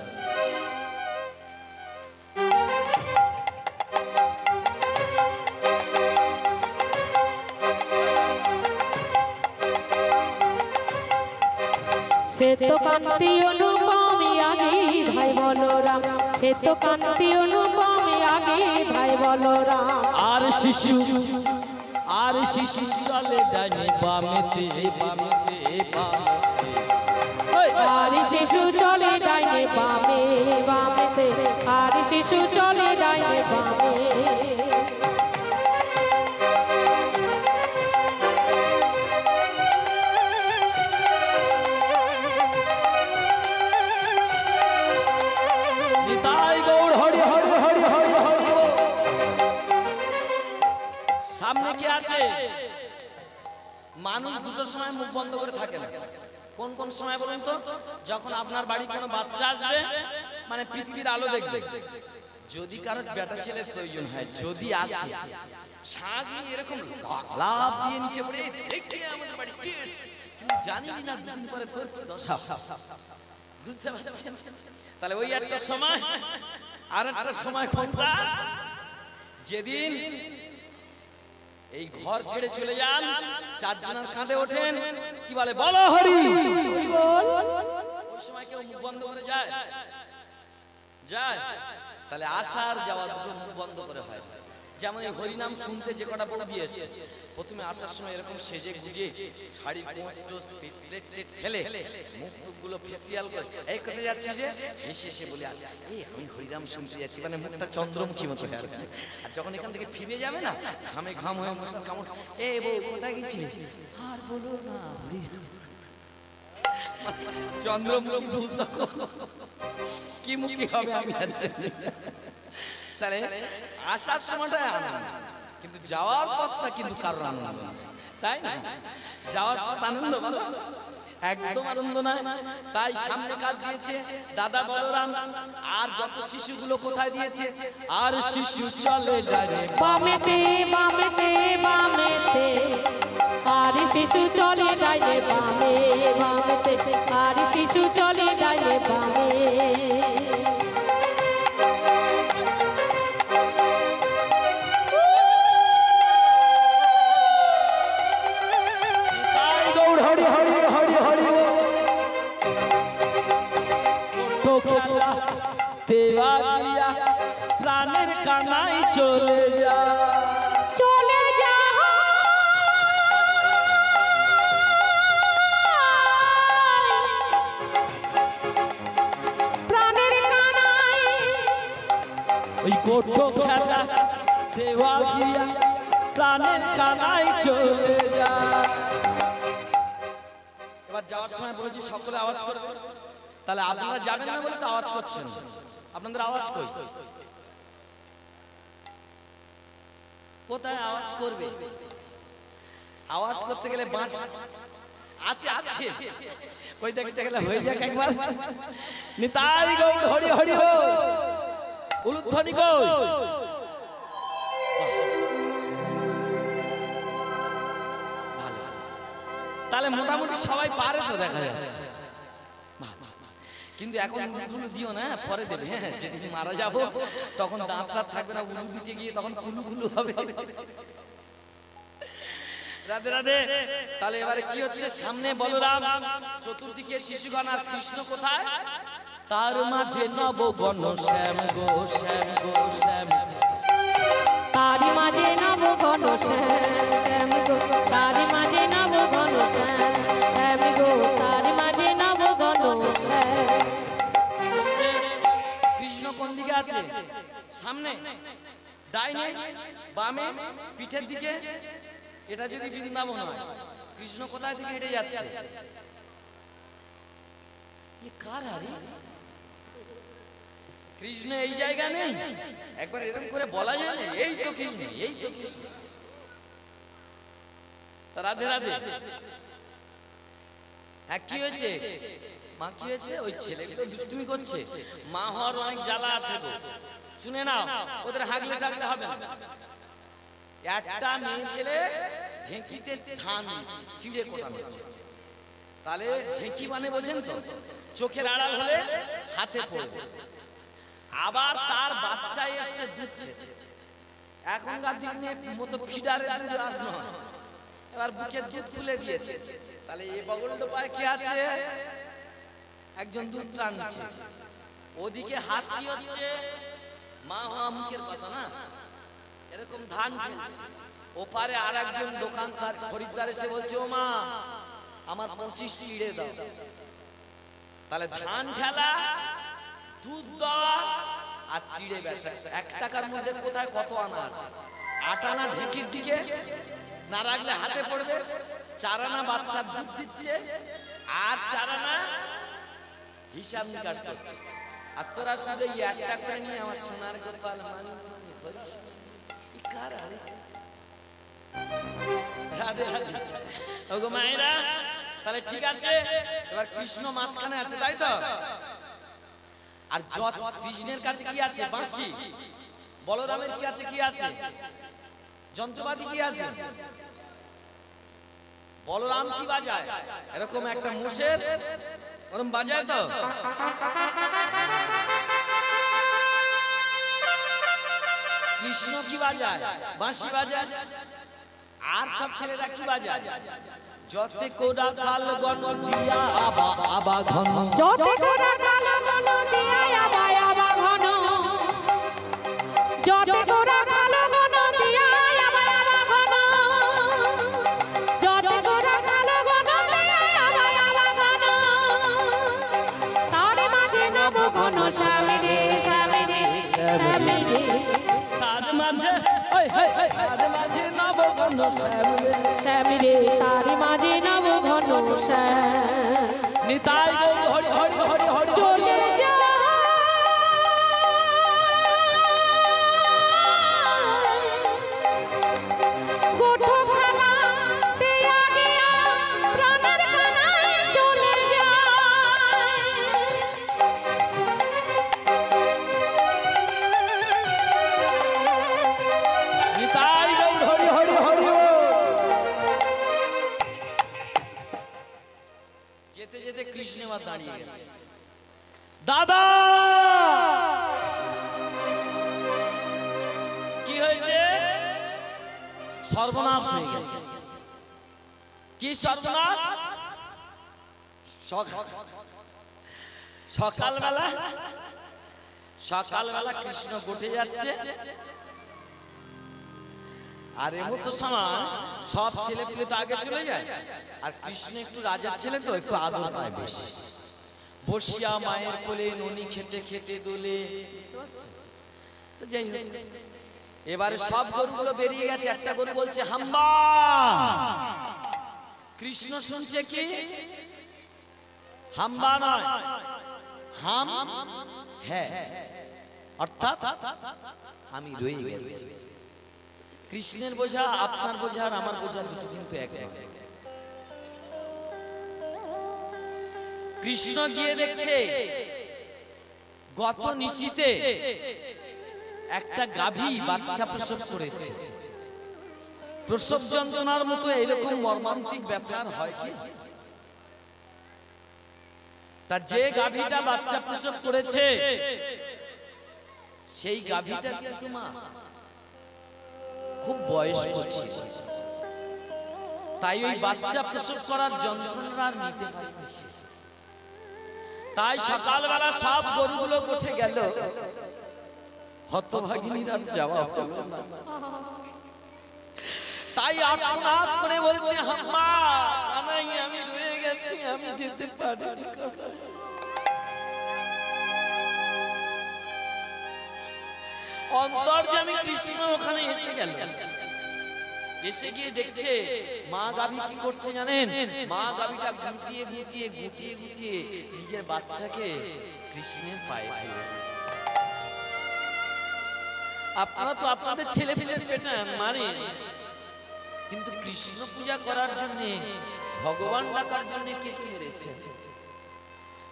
সে তো কান্তি অনুপম আগে ভাই বলরাম, সে তো কান্তি অনুপম আগে ভাই বলরাম। আর শিশু চলে ডানে বামেতে বামেতে বামেতে, আর শিশু চলে ডাইনে বামে বামেতে, আর শিশু চলে ডাইনে বামে। নিতাই গৌর হরি হরি হরি হরি হরি। সামনে কি আছে? মানুষ দুটোর সময় মুখ বন্ধ করে থাকে না। কোন কোন সময় বলুন তো? যখন আপনার বাড়ি কোনো বাচ্চা আসবে, মানে পৃথিবীর আলো দেখবে। যদি কারোর বেটা ছেলের প্রয়োজন হয়, যদি আসে, শাক নিয়ে এরকম লাভ দিয়ে নিচে পড়ে দেখে আমাদের বাড়ি কে এসেছে, কিন্তু জানি না দুদিন পরে তোর কি দশা। বুঝতে পারছেন? তাহলে ওই একটা সময়, আর একটা সময় কোনটা? যেদিন এই ঘর ছেড়ে চলে যান, চারজনের কাঁধে ওঠেন, কি বলে? বলো হরি বল। ওই সময় কেউ মুখ বন্ধ করে যায়? যায়? তাহলে আসার যাওয়া দুটো মুখ বন্ধ করে হয়। যেমন এই হরিনাম শুনতে যে কটা বৌদি এসছে, প্রথমে আসার সময় এরকম সেজে গুজে শাড়ির পোস্ট টোস্ট প্লেট টেট ফেলে মুখ টুকগুলো ফেসিয়াল করে এই কোথায় যাচ্ছে যে হেসে হেসে বলে আসে, এই আমি হরিনাম শুনতে যাচ্ছি, মানে মুখটা চন্দ্রমুখী মতো হয়ে আছে। আর যখন এখান থেকে ফিরে যাবে না, ঘামে ঘাম হয়ে মশার কামড়, এ বউ কোথায় গেছিস? আর বলো না, চন্দ্রমুখী ভূত কি মুখী হবে আমি জানি। তাহলে আসার সময়টা আনন্দ, কিন্তু যাওয়ার পথটা কিন্তু কারোর আনন্দ, তাই না? যাওয়ার পথ আনন্দ বলো? একদম আনন্দ না। তাই সামনে কাজ দিয়েছে দাদা বলরাম, আর যত শিশুগুলো কোথায় দিয়েছে? আর শিশু চলে ডানে বামেতে বামেতে বামেতে, আর শিশু চলে ডাইনে বামে বামেতে, আর শিশু চলে ডাইনে বামে। হরি হরি হরি হরি। তো খেলা দেওয়া গিয়া প্রাণের কানাই চলে যা, চলে যা প্রাণের কানাই। ওই কোটো খেলা দেওয়া গিয়া প্রাণের কানাই চলে যা। এবার যাওয়ার সময় বলেছি সকলে আওয়াজ করবে। তাহলে আপনারা যাবেন না বলে তো আওয়াজ করছেন, আপনাদের আওয়াজ কই? কোথায় আওয়াজ করবে? আওয়াজ করতে গেলে বাঁশ আছে আছে, ওই দেখতে গেলে হয়ে যাক একবার। নিতাই গৌড় হরি হরি হো, উলুধ্বনি কই? তাহলে মোটামুটি সবাই পারে তো দেখা যাচ্ছে। কিন্তু এখন উলু দিও না, পরে দেবে। হ্যাঁ, যেদিন মারা যাবো তখন দাঁত রাত থাকবে না, উলু দিতে গিয়ে তখন কুলু কুলু হবে। রাধে রাধে। তাহলে এবারে কি হচ্ছে? সামনে বলরাম, চতুর্দিকে শিশুগণ, আর কৃষ্ণ কোথায়? তার মাঝে নবগণ শ্যাম গো শ্যাম গো শ্যাম, তারি মাঝে নবগণ শ্যাম শ্যাম গো, তারি মাঝে নবগণ শ্যাম শ্যাম গো, তারি মাঝে নবগণ শ্যাম। কৃষ্ণ কোন দিকে আছে? সামনে, ডাইনে, বামে, পিঠের দিকে। এটা যদি বৃন্দাবন হয়, কৃষ্ণ কোথায় থেকে হেঁটে যাচ্ছে? কার হারি? কৃষ্ণ এই জায়গা নেই? একবার এরকম করে বলা যায় না এই তো কৃষ্ণ, এই তো কৃষ্ণ। রাধে রাধে। হ্যাঁ, কি হয়েছে মা? কি হয়েছে? ওই ছেলেগুলো দুষ্টুমি করছে। মা হওয়ার অনেক জ্বালা আছে গো, শুনে নাও। ওদের হাগলে টাগলে হবে না। একটা মেয়ে ছেলে ঢেঁকিতে ধান ছিঁড়ে কোটানো, তাহলে ঢেঁকি মানে বোঝেন তো, চোখের আড়াল হলে হাতে পড়বে। আবার তার বাচ্চা এসছে দুধ খেতে, এখনকার দিনে মতো ফিডারের দুধ রাজ নয়, এবার বুকের দুধ খুলে দিয়েছে। তাহলে এই বগলটা পায় কি আছে? একজন দুধ টানছে, ওদিকে হাত কি হচ্ছে? মা হওয়া মুখের কথা না, এরকম ধান ঢেলছে। ওপারে আর একজন দোকানদার খরিদ্দার এসে বলছে, ও মা আমার 25 চিড়ে দাও। তাহলে ধান ঢালা, দুধ দেওয়া আর চিড়ে বেচা, 1 টাকার মধ্যে কোথায় কত আনা আছে? 8 আনা ঢেঁকির দিকে না রাখলে হাতে পড়বে, 4 আনা বাচ্চার দুধ দিচ্ছে, আর 4 আনা হিসাব নিকাশ করছে। আর তোরা শুধু 1 টাকা নিয়ে আমার সোনার গোপাল মানি ধরিস। রাধে রাধে। ওগো মায়েরা, তাহলে ঠিক আছে, এবার কৃষ্ণ মাঝখানে আছে, তাই তো? আর কৃষ্ণের কাছে কি আছে? বাঁশি। বলরামের কি আছে? কি আছে? যন্ত্রপাতি কি আছে? বলরাম কি বাজায়? এরকম একটা মুষের ওরকম বাজায় তো। কৃষ্ণ কি বাজায়? বাঁশি বাজায়। আর সব ছেলেরা কি বাজায়? যতে কোডা কাল গণ দিয়া আবা আবা ঘন, যতে কোডা কাল গণ দিয়া আবা আবা ঘন, যতে কোডা কাল গণ দিয়া আবা আবা ঘন, যতে কোডা কাল গণ দিয়া আবা আবা ঘন, তার মাঝে নবগণ স্বামী রে স্বামী রে স্বামী রে, তার মাঝে তার মাঝে নবগণ শ্যামী রে, তার মাঝে নবঘন শ্যাম। নিতাই গৌর হরি হরি হরি হরি। চলে যা গোঠো খালা দেয়া গিয়া প্রাণের কানায় চলে যায়। নিতাই গৌর হরি হরি হরি। যেতে যেতে কৃষ্ণ এবার দাঁড়িয়ে গেছে। দাদা কি হয়েছে? সর্বনাশ হয়ে গেছে। কি সর্বনাশ? সকালবেলা সকালবেলা কৃষ্ণ গোটে যাচ্ছে, আর এমতো সময় সব ছেলে পেলে তো আগে চলে যায়, আর কৃষ্ণ একটু রাজার ছেলে তো একটু আদর পায় বেশি। বসিয়া মায়ের কোলে ননি খেতে খেতে দোলে। তো যাই হোক, এবারে সব গরুগুলো বেরিয়ে গেছে, একটা গরু বলছে হাম্বা। কৃষ্ণ শুনছে কি? হাম্বা নয়, হাম হ্যাঁ, অর্থাৎ আমি রয়ে গেছি। কৃষ্ণের বোঝা আপনার বোঝা আর আমার বোঝা দুটো কিন্তু এক নয়। কৃষ্ণ গিয়ে দেখছে গত নিশীতে একটা গাভী বাচ্চা প্রসব করেছে। প্রসব যন্ত্রণার মতো এরকম মর্মান্তিক ব্যাপার হয় কি? তা যে গাভীটা বাচ্চা প্রসব করেছে সেই গাভীটা কিন্তু মা খুব বয়স্ক ছিল, তাই ওই বাচ্চা প্রসব করার যন্ত্রণা আর নিতে পারেনি। তাই সকালবেলা সব গরুগুলো উঠে গেল, হতভাগিনীর আর যাওয়া হলো না। তাই আর্তনাদ করে বলছে, আম্মা কানাই আমি রয়ে গেছি, আমি যেতে পারি না। অন্তর্যামী কৃষ্ণ ওখানে এসে গেল। এসে গিয়ে দেখছে মা গাভী কি করছে জানেন? মা গাভীটা গুটিয়ে গুটিয়ে গুটিয়ে গুটিয়ে নিজের বাচ্চাকে কৃষ্ণের পায়ে ফেলে দিচ্ছে। আপনারা তো আপনাদের ছেলে পেলের পেটান মারেন, কিন্তু কৃষ্ণ পূজা করার জন্য, ভগবান ডাকার জন্য কে কে মেরেছে?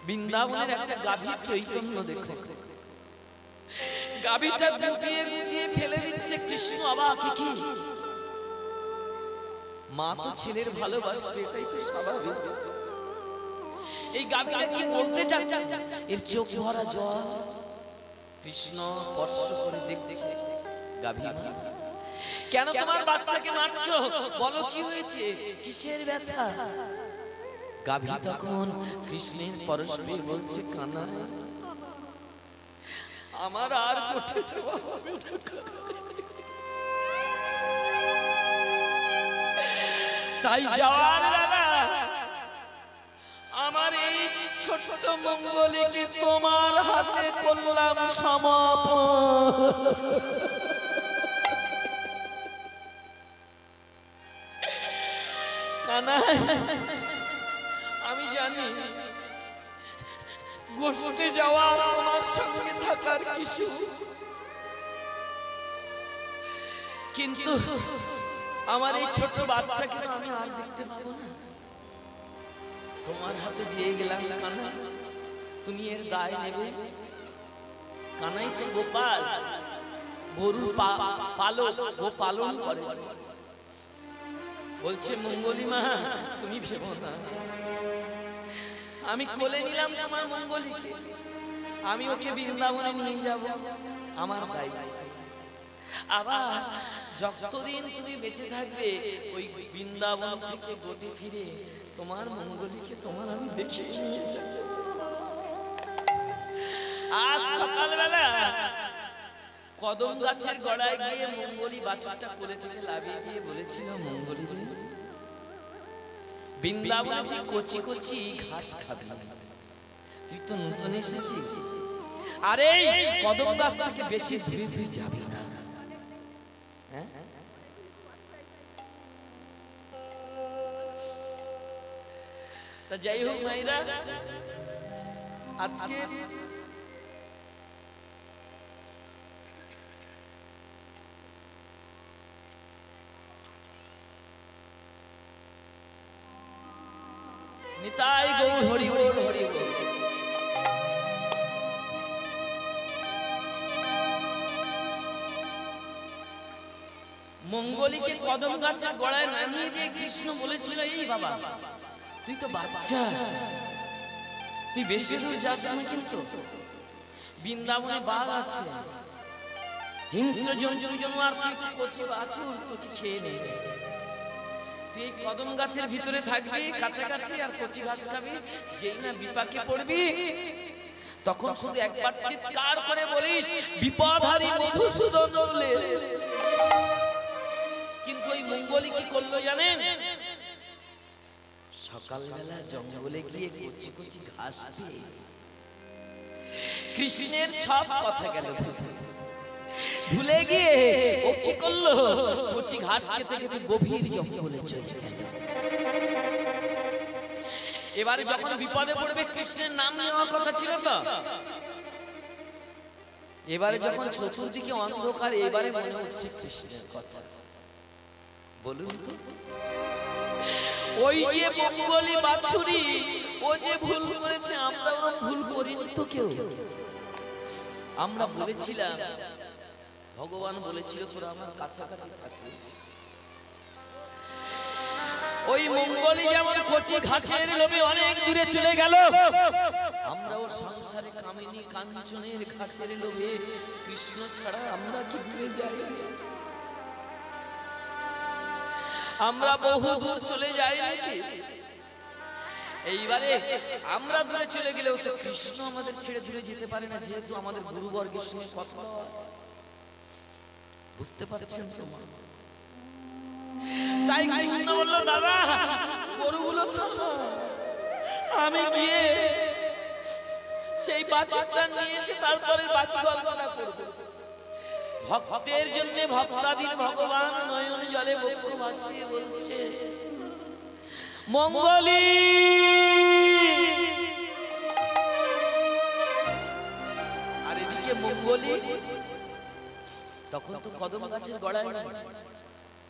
বৃন্দাবনের একটা গাভীর চৈতন্য দেখো, গাভীটা গুটিয়ে গুটিয়ে ফেলে দিচ্ছে। কৃষ্ণ অবাক, কি মা তো ছেলের ভালোবাসবে, এটাই তো স্বাভাবিক। এই গাভীটা কি বলতে যাচ্ছে? এর চোখ ভরা জল। কৃষ্ণ স্পর্শ করে দেখছে, গাভী কেন তোমার বাচ্চাকে মারছো? বলো কি হয়েছে, কিসের ব্যথা? গাভী তখন কৃষ্ণের পরশে বলছে, কানা আমার আর কোঠে যাওয়া হবে না। তাই যাওয়ার বেলা আমার এই ছোট মঙ্গলীকে তোমার হাতে করলাম সমর্পণ। কানাই আমি জানি গোষ্ঠে যাওয়া তোমার সঙ্গে থাকার কিছু, কিন্তু আমার এই ছোট বাচ্চাকে আমি আর দেখতে পাবো না। তোমার হাতে দিয়ে গেলাম কানা, তুমি এর দায় নেবে। কানাই তো গোপাল, গরু পালক, গো পালন করে। বলছে, মঙ্গলী মা তুমি ভেবো না, আমি কোলে নিলাম তোমার মঙ্গলীকে, আমি ওকে বৃন্দাবনে নিয়ে যাব, আমার দায়িত্ব। আবার যতদিন তুমি বেঁচে থাকবে ওই বৃন্দাবন থেকে গোটে ফিরে তোমার মঙ্গলীকে তোমার আমি দেখে নিয়ে যাব। আজ সকালবেলা কদম গাছের গোড়ায় গিয়ে মঙ্গলী বাছুরটা কোলে থেকে লাভিয়ে দিয়ে বলেছিল, মঙ্গলী বৃন্দাবনে তুই কচি কচি ঘাস খাবি, তুই তো নতুন এসেছিস, আরে কদম গাছ থেকে বেশি ধীরে তুই যাবি না। তা যাই হোক ভাইরা, আজকে নিতাই গৌর হরি বল হরি বল। মঙ্গলীকে কদম গাছের গোড়ায় নামিয়ে দিয়ে কৃষ্ণ বলেছিল, এই বাবা তুই তো বাচ্চা, তুই বেশি দূর যাস না, কিন্তু বৃন্দাবনে বাঘ আছে, হিংস্র জন্তু জানোয়ার, তুই তো কচি বাছুর, তোকে খেয়ে নেবে। তুই এই কদম গাছের ভিতরে থাকবি কাছাকাছি, আর কচি ঘাস খাবি, যেই না বিপাকে পড়বি তখন শুধু একবার চিৎকার করে বলিস, বিপদহারী মধুসূদন বলে। কিন্তু ওই মঙ্গলী কি করলো জানেন? সকালবেলা জঙ্গলে গিয়ে কচি কচি ঘাস পেয়ে কৃষ্ণের সব কথা গেল ভুলে গিয়ে ও কি করলো, কচি ঘাস খেতে খেতে গভীর জঙ্গলে চলে গেল। এবারে যখন বিপদে পড়বে, কৃষ্ণের নাম নেওয়ার কথা ছিল তো, এবারে যখন চতুর্দিকে অন্ধকার, এবারে মনে হচ্ছে কৃষ্ণের কথা। বলুন তো, ওই যে মঙ্গলি বাছুরি ও যে ভুল করেছে, আমরা ভুল করিনি তো কেউ। আমরা বলেছিলাম, ভগবান বলেছিল তোরা আমার কাছাকাছি থাকিস। ওই মঙ্গলি যেমন কচি ঘাসের লোভে অনেক দূরে চলে গেল, আমরাও সংসারে কামিনী কাঞ্চনের ঘাসের লোভে কৃষ্ণ ছাড়া আমরা কি দূরে যাই? আমরা বহু দূর চলে যাই নাকি? এইবারে আমরা দূরে চলে গেলেও তো কৃষ্ণ আমাদের ছেড়ে দূরে যেতে পারে না, যেহেতু আমাদের গুরুবর্গের সঙ্গে কথা আছে। বুঝতে পারছেন তো? তাই কৃষ্ণ বলল, দাদা গরুগুলো থামা, আমি গিয়ে সেই বাছুরটা নিয়ে এসে তারপরে বাকি গল্পটা করব। ভক্তের জন্য ভক্তাধীন ভগবান নয়ন জলে বক্ষ ভাসিয়ে বলছে, মঙ্গলি আর এদিকে মঙ্গলি তখন তো কদম গাছের গোড়ায় না,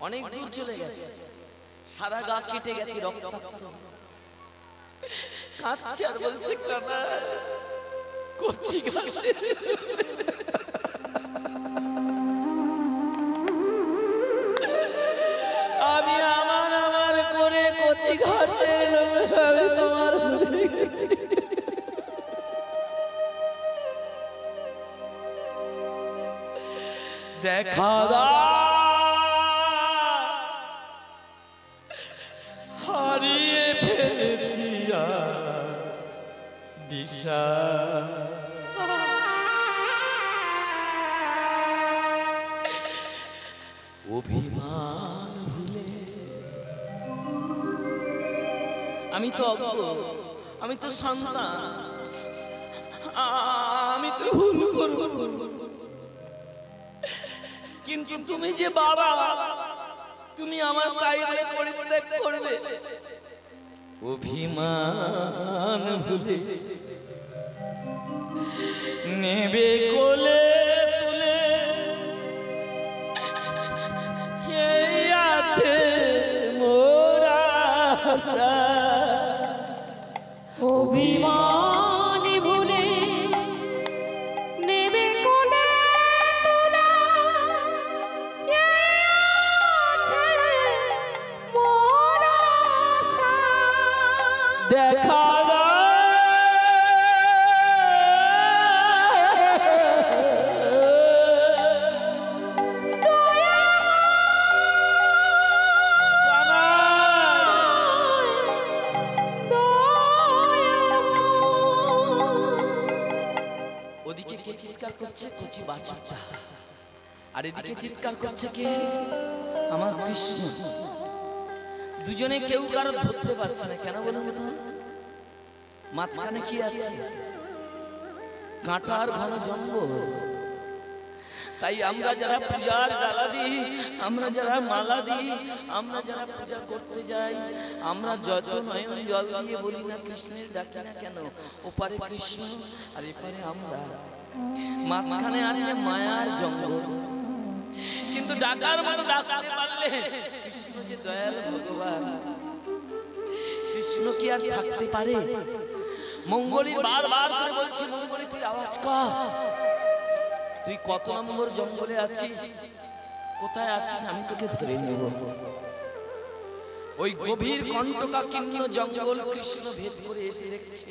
অনেক দূর চলে গেছে, সারা গা কেটে গেছে, রক্তাক্ত, কাঁদছে আর বলছে, কানা কচি ঘাসে আমি আমার করে কচি ঘাসের লোভে আমি তোমার ভুলে গেছি। দেখা হারিয়ে ফেলেছি দিশা, অভিমান ভুলে আমি তো অজ্ঞ, আমি তো সন্তান, আমি তো ভুল করব, কিন্তু তুমি যে বাবা, তুমি আমার তাই বলে পরিত্যাগ করবে? অভিমান ভুলে নেবে কোলে তুলে, এই আছে মোরা আশা। অভিমান ভুলে নেবে কোলে তুলে, এই আছে মোর আশা। দেখা ওদিকে কে চিৎকার করছে? কচি বাছুরটা। আর এদিকে চিৎকার করছে কে? আমার কৃষ্ণ। দুজনে কেউ কারো ধরতে পারছে না, কেন বলুন তো? মাঝখানে কি আছে? কাঁটার ঘন জঙ্গল। তাই আমরা যারা পূজার ডালা দিই, আমরা যারা মালা দিই, আমরা যারা পূজা করতে যাই, আমরা যত নয়ন জল দিয়ে বলি না কৃষ্ণের ডাকি না কেন, ওপারে কৃষ্ণ আর এপারে আমরা, মাঝখানে আছে মায়ার জঙ্গল। কিন্তু ডাকার মতো ডাকতে পারলে কৃষ্ণ যে দয়াল ভগবান, কৃষ্ণ কি আর থাকতে পারে? মঙ্গলি বারবার করে বলছে, মঙ্গলি তুই আওয়াজ কর, তুই কত নম্বর জঙ্গলে আছিস, কোথায় আছিস, আমি তোকে ধরে নেব। ওই গভীর কণ্টকাকীর্ণ জঙ্গল কৃষ্ণ ভেদ করে এসে দেখছে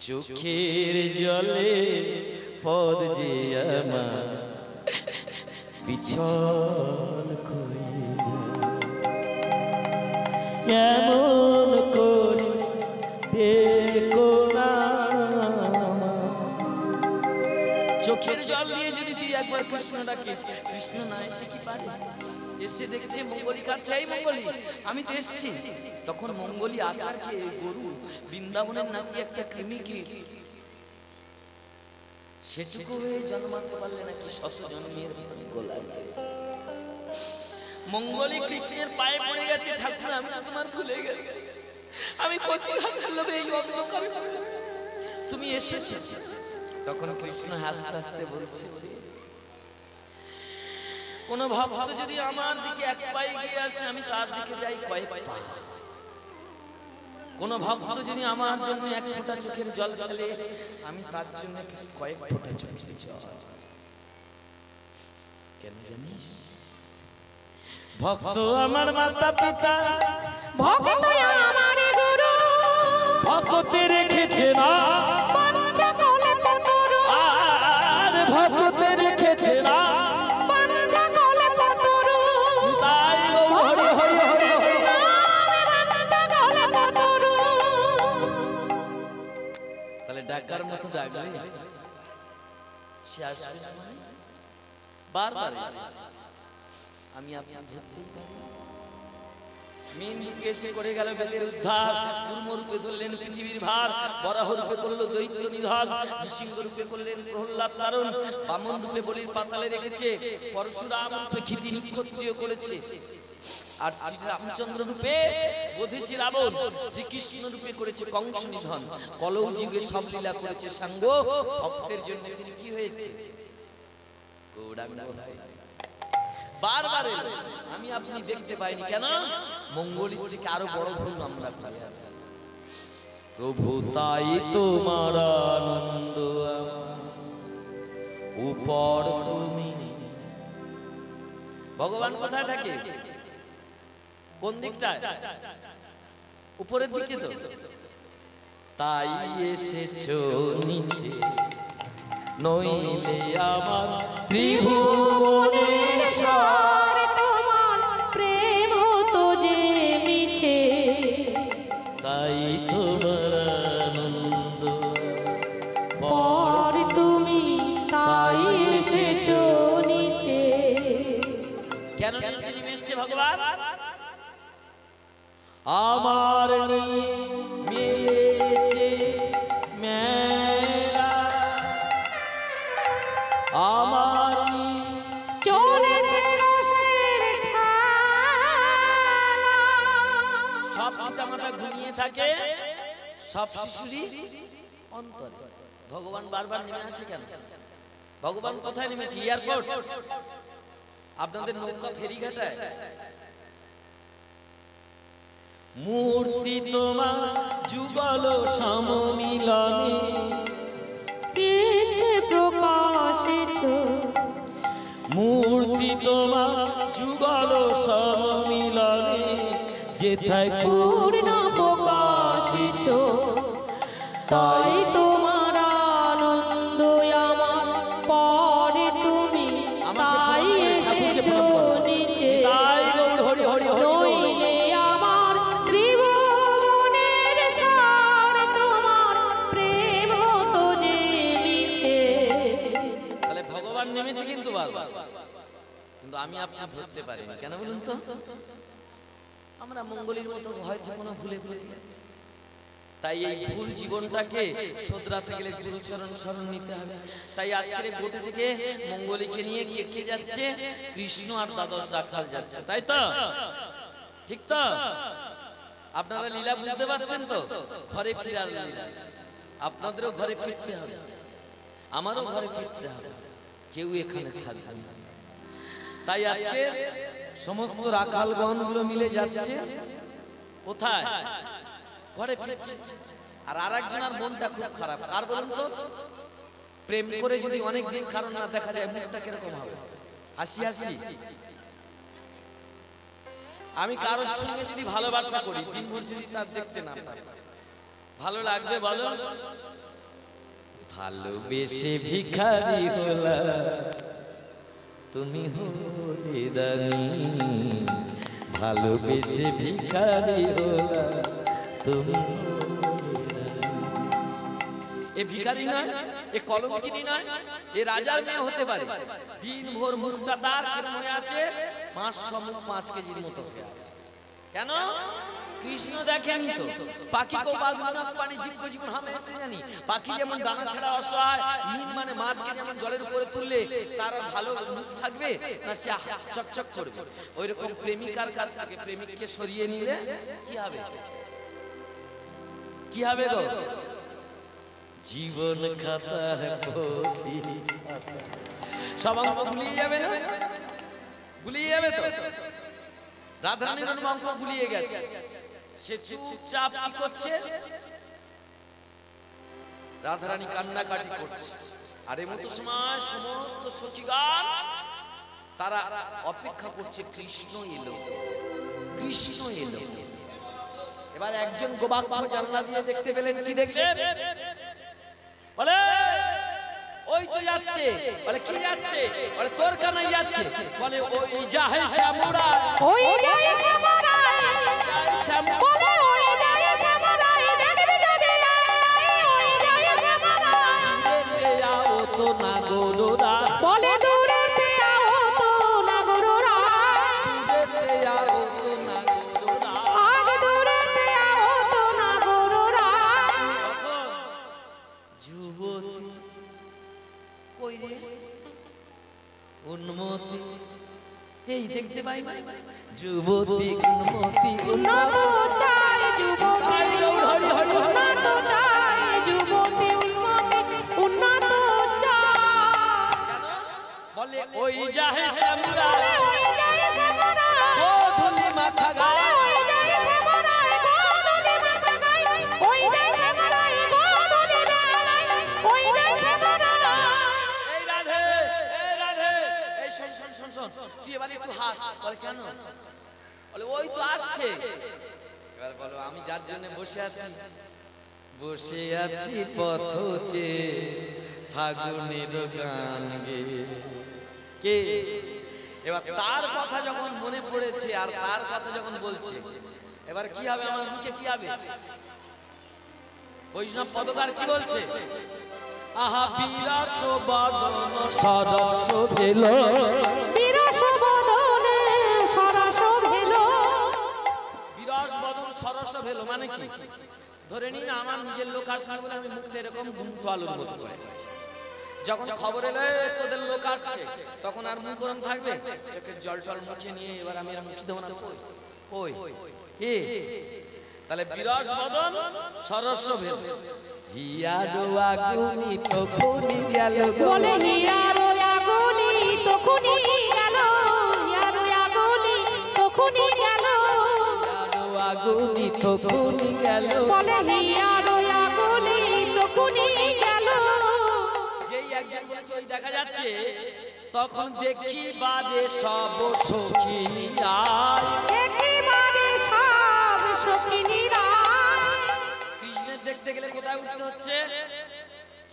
চোখের জলে পদ যে আমার পিছল করে এমন করে দেখো না। চোখের জল দিয়ে যদি তুই একবার কৃষ্ণ ডাকিস, কৃষ্ণ না এসে কি পারে? এসে দেখছে মঙ্গলি কাছে, এই মঙ্গলি আমি তো এসেছি। তখন মঙ্গলি আচারকে গরু বৃন্দাবনের নাতি একটা কৃমিকে সেটুকু হয়ে জন্মাতে পারলে নাকি শত জন্মের গোলায়। মঙ্গলি কৃষ্ণের পায়ে পড়ে গেছে, ঠাকুর আমি তো তোমার ভুলে গেছি, আমি কচি ঘাসের লোভে এই অন্ধকারে তুমি এসেছো। তখন কৃষ্ণ হাসতে হাসতে বলছে, কোন ভক্ত যদি আমার দিকে এক পায়ে এগিয়ে আসে আমি তার দিকে যাই কয়েক পা। কোন ভক্ত যদি আমার জন্য এক ফোঁটা চোখের জল ফেলে আমি তার জন্য কয়েক ফোঁটা চোখের জল। কেন জানিস? ভক্ত আমার মাতা পিতা, ভক্ত আমার গুরু, ভক্তে রেখেছে না পঞ্চকলে পতরু, আর ভক্তে রেখেছে না পঞ্চকলে পতরু, তাই হরি হরি হরি হরি। পঞ্চকলে পতরু। তাহলে ডাকার মতো ডাকলে সে আসবে না মানে? বারবার এসেছে। আমি আপনি ধরতেই পারি। মিন রূপে এসে করে গেল বেদের উদ্ধার, কুর্ম রূপে ধরলেন পৃথিবীর ভার, বরাহ রূপে করলো দৈত্য নিধন, নৃসিংহ রূপে করলেন প্রহ্লাদ তারণ, বামন রূপে বলির পাতালে রেখেছে, পরশুরাম রূপে ক্ষিতি নিক্ষত্রিয় করেছে, আর শ্রী রামচন্দ্র রূপে বধেছে রাবণ, শ্রীকৃষ্ণ রূপে করেছে কংস নিধন, কলৌ যুগে সব লীলা করেছে সাঙ্গ, ভক্তের জন্য তিনি কি হয়েছে? গৌরাঙ্গ। বারবার আমি আপনি দেখতে পাইনি কেন? মঙ্গলীর থেকে আরো বড় ভুল আমরা করে আছি। প্রভু তাই তোমার আনন্দ উপর তুমি। ভগবান কোথায় থাকে? কোন দিকটায়? উপরের দিকে তো। তাই এসেছো নিচে, নইলে আমার ত্রিভুবনের ঈশ্বর তোমার প্রেম হতো যে মিছে, তাই তোমার আনন্দ পর তুমি তাই এসেছো নিচে। কেন নিচে নেমে এসছে ভগবান? আমার নিয়ে মিলেছে মেলা, আমার নিয়ে চলেছে রসের খেলা। সব পিতামাতা ঘুমিয়ে থাকে, সব শিশুরই অন্তরে। ভগবান বারবার নেমে আসে কেন? ভগবান কোথায় নেমেছে? এয়ারপোর্ট? আপনাদের নৌকা ফেরিঘাটায়? মূর্তি তোমার যুগল সমমিলনে, পেয়েছে প্রকাশেছো মূর্তি তোমার যুগল সমমিলনে, যেথায় পূর্ণ প্রকাশেছো, তাই তোমার আনন্দ আমার পরে তুমি তাই এসেছো নিচে। তাই গৌর হরি হরি হরি। নইলে আমার ত্রিভুবনের সার তোমার প্রেম হতো যে মিছে। তাহলে ভগবান নেমেছে কিন্তু বারবার, কিন্তু আমি আপনি ধরতে পারিনি কেন বলুন তো? আমরা মঙ্গলীর মতো হয়তো কোনো ভুলে ভুলে গেছি। তাই এই ভুল জীবনটাকে শোধরাতে গেলে গুরুচরণ শরণ নিতে হবে। তাই আজকের গোটে থেকে মঙ্গলীকে নিয়ে কে কে যাচ্ছে? কৃষ্ণ আর দ্বাদশ রাখাল যাচ্ছে, তাই তো? ঠিক তো? আপনারা লীলা বুঝতে পারছেন তো? ঘরে ফিরার লীলা। আপনাদেরও ঘরে ফিরতে হবে, আমারও ঘরে ফিরতে হবে, কেউ এখানে থাকবে না। তাই আজকে সমস্ত রাখালগণগুলো মিলে যাচ্ছে কোথায়? ঘরে ফিরছে। আর আরেকজনের মনটা খুব খারাপ। কার বলুন তো? প্রেম করে যদি অনেকদিন কারণ না দেখা যায় মুখটা কিরকম হবে? হাসি হাসি। আমি কারোর সঙ্গে যদি ভালোবাসা করি, দিনভর যদি তার দেখতে না পাই, ভালো লাগবে বলো? ভালোবেসে ভিখারি হলা তুমি হলে দানি, ভালোবেসে ভিখারি হলা তুমি। এ ভিখারি নয়, এ কলঙ্কিনী নয়, এ রাজার মেয়ে হতে পারে। দিন ভোর মুখটা তার কেমন হয়ে আছে? 500 মুখ 5 কেজির মতো হয়ে আছে। কেন? কৃষ্ণ দেখেনি তো। পাখি কো বাগনাক পানি জীবকে জীবন হামে এসে জানি। পাখি যেমন দানা ছাড়া অসহায়, মিন মানে মাছকে যেমন জলের উপরে তুললে তার ভালো মুখ থাকবে না, সে চকচক করবে। ওইরকম প্রেমিকার কাছ থেকে প্রেমিককে সরিয়ে নিলে কি হবে? কি হবে গো? জীবন খাতার পুঁথি সব ভুলিয়ে যাবে না? গুলিয়ে যাবে তো। রাধারানীর অঙ্ক গুলিয়ে গেছে, সে চুপচাপ কি করছে, রাধারানী কান্নাকাটি করছে। আর এই মতো সময় সমস্ত সখীগণ তারা অপেক্ষা করছে কৃষ্ণ এলো, কৃষ্ণ এলো। এবার একজন গোবাক্ষ জানলা দিয়ে দেখতে পেলেন, কি দেখলেন? বলে ওই তো যাচ্ছে। বলে কি যাচ্ছে? বলে তোর কানাই যাচ্ছে। বলে ওই যায় শ্যামরা, ওই যায় শ্যামরা, বলে ওই যায় শ্যামরা, দেখবি যদি ওই যায় শ্যামরা। দূরে যাও তো না গোরা, বলে দূরেতে আও তো না গোরা, দূরে যাও তো না গোরা। আজ দূরেতে আও তো না গোরা। যুবতী কই রে? উন্মতি, এই দেখতে পাই না যুবতী উন্মতি, উন্নত চাই যুবতী, হরি হরি উন্নত চাই যুবতী, উন্নত চাই। বলে ওই যাহে শ্যামরা, ওই যায় শ্যামরা, গোধূলি মাখা গায়ে, ওই যায় শ্যামরা, গোধূলি মাখা গায়ে, ওই যায় শ্যামরা, গোধূলি বেলায়, ওই যায় শ্যামরা। এই রাধে, এই রাধে, এই শোন শোন শোন শোন, তুই এবার একটু হাস। বলে কেন? বলে ওই তো আসছে। এবার বলো আমি যার জন্য বসে আছি, বসে আছি পথে ফাগুনের গান গেয়ে। কে? এবার তার কথা যখন মনে পড়েছে আর তার কথা যখন বলছে, এবার কি হবে আমার মুখে, কি হবে? বৈষ্ণব পদকার কি বলছে? আহা বিরাস বদন সরস ভেল, বিরস বদনে সরস ভেল। বিরস বদন সরস ভেল মানে কি? ধরে নিন আমার নিজের লোক আসছে বলে আমি মুখটা এরকম গুমটু আলুর মতো করে দিচ্ছি। যখন খবর এলো তোদের লোক আসছে, তখন আর মুখ গরম থাকবে? চোখের জল টল মুখে নিয়ে এবার আমি আর মুখি দেবো না। কই কে? তাহলে বিরস বদন সরস ভেল, হিয়ারো আগুনি তখনই গেল, বলে হিয়ারো আগুনি তখনই গেল, হিয়ারো আগুনি তখনই গেল, হিয়ারো আগুনি তখনই গেল, বলে হিয়ারো আগুনি তখনই গেল। যেই একজন বলেছে ওই দেখা যাচ্ছে, তখন দেখি বাজে সব সখিনীরা, একেবারে সব সখিনীরা। কৃষ্ণের দেখতে গেলে কোথায় উঠতে হচ্ছে?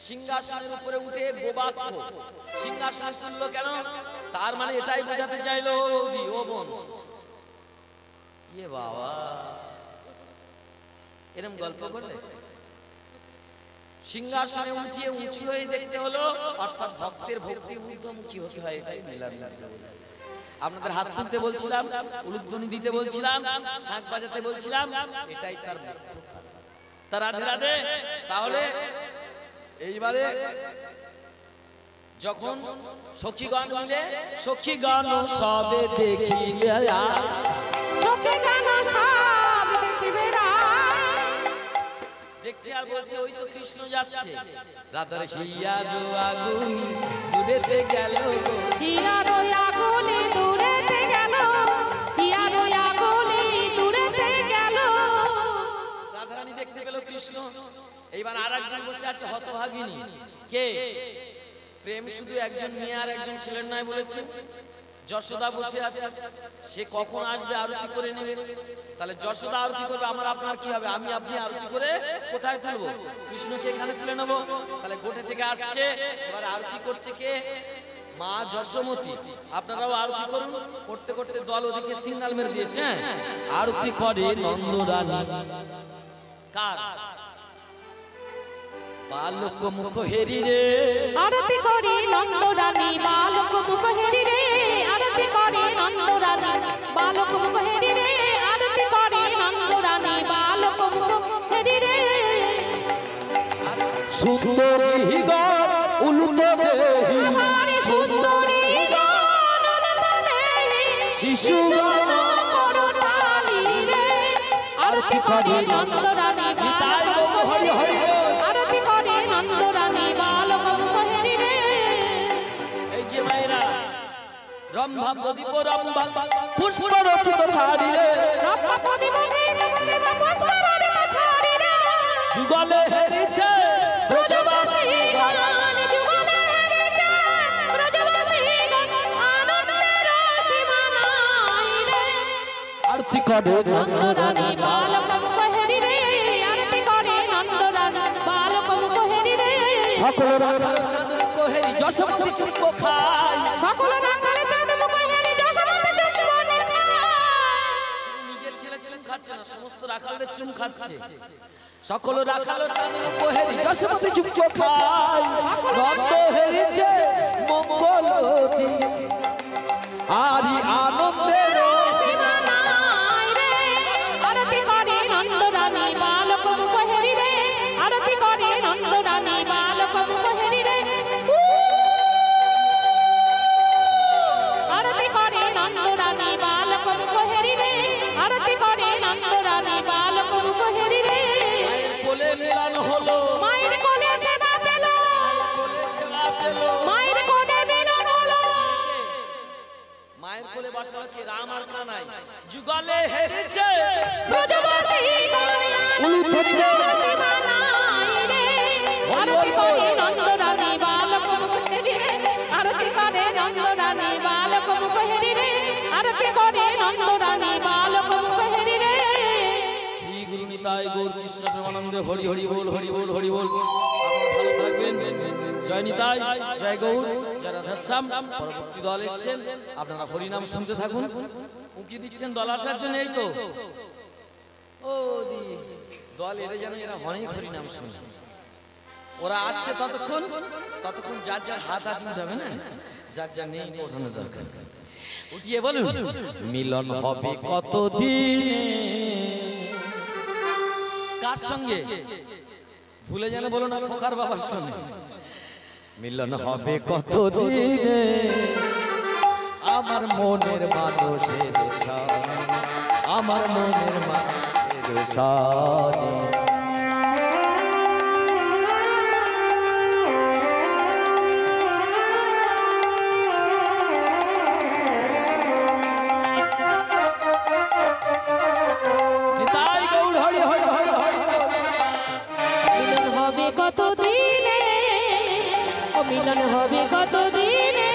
সিংহাসনের উপরে উঠে গোবাক্ষ সিংহাসনে তুললো কেন? তার মানে এটাই বোঝাতে চাইলো বৌদি ও বোন, ইয়ে বাবা এরম গল্প করলে সিংহাসনে উঠিয়ে উঁচু হয়ে দেখতে হলো, অর্থাৎ ভক্তের ভক্তি ঊর্ধ্বমুখী হতে হয়। এটাই মেলার মধ্যে বোঝাচ্ছে। আপনাদের হাত তুলতে বলছিলাম, উলুধ্বনি দিতে বলছিলাম, শাঁখ বাজাতে বলছিলাম, এটাই তার মুখ্য। তা রাধে রাধে। তাহলে এইবারে যখন সখীগণ মিলে, সখীগণ সবে দেখিবে, সখীগণ সব দেখিবে দেখছে আর বলছে ওই তো কৃষ্ণ যাচ্ছে। রাধার হিয়ারো আগুন দূরেতে গেল, হিয়ারো আগুনি দূরেতে গেল, হিয়ারো আগুনি দূরেতে গেল। রাধারানী দেখতে পেল কৃষ্ণ। এইবার আর একজন বসে আছে হতভাগিনী। কে? প্রেম শুধু একজন মেয়ে আর একজন ছেলের নয় বলেছে। যশোদা বসে আছে, সে কখন আসবে আরতি করে নেবে। তাহলে যশোদা আরতি করবে, আমার আপনার কি হবে? আমি আপনি আরতি করে কোথায় তুলবো? কৃষ্ণকে এখানে তুলে নেবো। তাহলে গোটে থেকে আসছে, এবার আরতি করছে কে? মা যশোমতী। আপনারাও আরতি করুন। করতে করতে দল ওদিকে সিগন্যাল মেরে দিয়েছে, আরতি করে নন্দরানী। কার? বালক মুখ হেরি রে, আরতি করে নন্দরানী, বালক মুখ হেরি রে, আরতি করে নন্দরানী, বালক মুখ হেরি রে, আরতি করে নন্দরানী, বালক মুখ হেরি রে। সুন্দরী গণ উলুত দেহি, হরে সুন্দরী গণ উলুত দেহি, শিশু গণ করতালি রে, আরতি করে নন্দরানী, নিতাই গৌর হরি হরি বল। আরতি করে নন্দরানী, বালক মুখ হেরি রে। এই যে মায়েরা রম্ভা প্রদীপ রম্ভা পুষ্প রচিত ধারি রে যুগলে হেরিছে ব্রজবাসী আরতি করে নন্দরানী বালক হেরি রে আরতি করে নন্দরানী বালক হেরি রে সকল রাখাল চাঁদ কোহেরি যশোমতি চুম্ব খায় সকল রাখাল চাঁদ হেরি যশোমতি চুম্ব খায় নিজের ছেলে চুম খাচ্ছে না সমস্ত রাখালদের চুম খাচ্ছে সকল রাখাল চাঁদ কোহেরি যশোমতি চুম্ব খায় নন্দ হেরিছে মঙ্গলতি আরি আনন্দের আরতি করে নন্দরানী বালক হেরি রে আরতি করে নন্দরানী বালক হেরি রে আরতি করে নন্দরানী বালক হেরি রে আরতি করে নন্দরানী বালক হেরি রে মায়ের কোলে মিলন হলো মায়ের কোলে সেবা পেল মায়ের কোলে মিলন হলো মায়ের কোলে বসা কি রাম আর কানাই যুগলে হেরেছে ব্রজবাসী আরতি করে নন্দরানী বালক হেরি রে আরতি করে নন্দরানী বালক হেরি রে আরতি করে নন্দরানী বালক হেরি রে শ্রী গুরু নিতাই গৌর কৃষ্ণ প্রেমানন্দে হরি হরি বল হরি বল হরি বল আপনারা ভালো থাকবেন জয় নিতাই জয় গৌর জয় রাধাশ্যাম পরবর্তী দল এসেছেন আপনারা হরিনাম শুনতে থাকুন উঁকি দিচ্ছেন দল আসার জন্য এই তো ও দি দল এলে যেন এরা অনেক হরিনাম শুনে ওরা আসছে ততক্ষণ যার যার হাত আছে উঠাবে না যার যার নেই ওঠানো দরকার উঠিয়ে বলুন মিলন হবে কতদিনে কার সঙ্গে ভুলে যেন বলো না খোকার বাবার সঙ্গে মিলন হবে কতদিনে আমার মনের মানুষের সাথে আমার মনের মানুষের সাথে মিলন হবে কতদিনে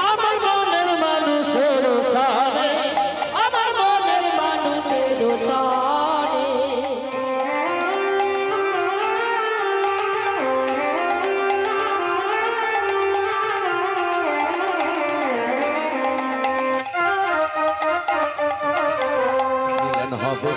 আমার মনের মানুষের সাথে আমার মনের মানুষের সাথে মিলন হবে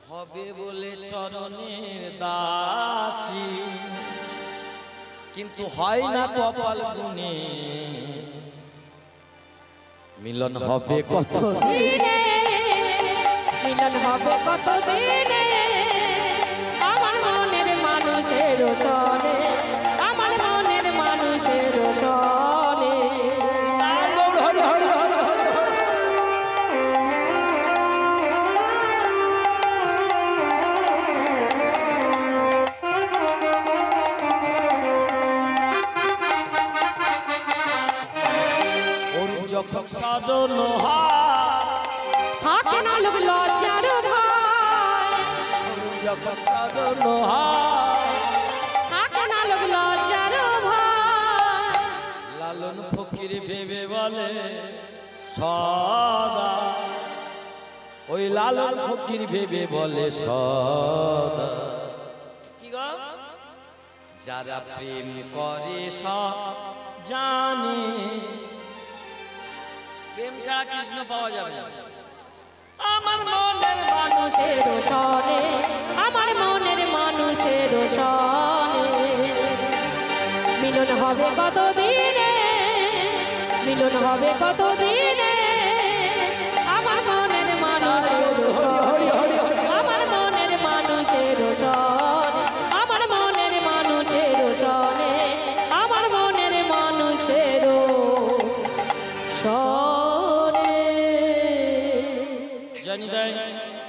হবে বলে চরণের দাসী কিন্তু হয় না কপাল গুনে মিলন হবে কত দিনে মিলন হবে কত দিনে আমার মনের মানুষের সনে আমার মনের মানুষের সনে যখন সাধন থাকে না লোক লজ্জার ভয় যখন সাধন থাকে না লোক লজ্জার ভয় লালন ফকির ভেবে বলে সদা ওই লালন ফকির ভেবে বলে সদা কি গো যারা প্রেম করে সব জানে প্রেম ছাড়া কৃষ্ণ পাওয়া যাবে না আমার মনের মানুষের সনে আমার মনের মানুষের সনে মিলন হবে কত দিনে মিলন হবে কত দিনে আমার মনের মানুষের সনে আমার মনের মানুষের সনে আমার মনের মানুষের সনে আমার মনের মানুষের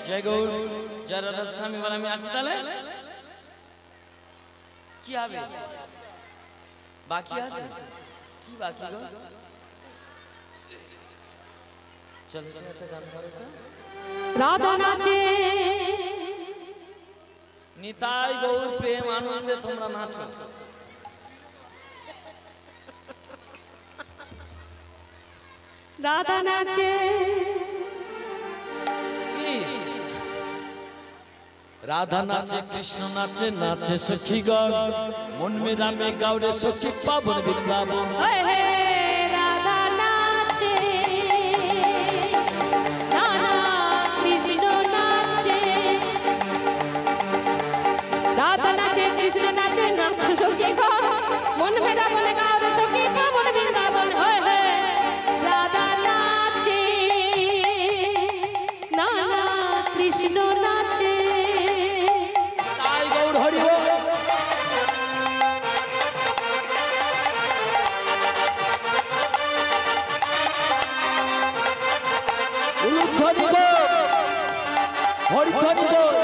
জয় গৌর জয় রাধা স্বামী বলে আমি আসি তাহলে কি হবে বাকি আছে কি বাকি গো চলো একটা গান করো তো রাধা নাচে নিতাই গৌর প্রেম আনন্দে তোমরা নাচো রাধা নাচে রাধা নাচে কৃষ্ণ নাচে নাচে সখীগণ মন মেরামে গাওরে সখী পাবন বৃন্দাবন রাধা নাচে রাধা কৃষ্ণ নাচে রাধা নাচে কৃষ্ণ নাচে নাচে সখী গণ মন মেরা বলে গাওরে সখী পাবন বৃন্দাবন রাধা নাচে নানা কৃষ্ণ নাচে তাই গৌর হরি বল হরি বল হরি হরি বল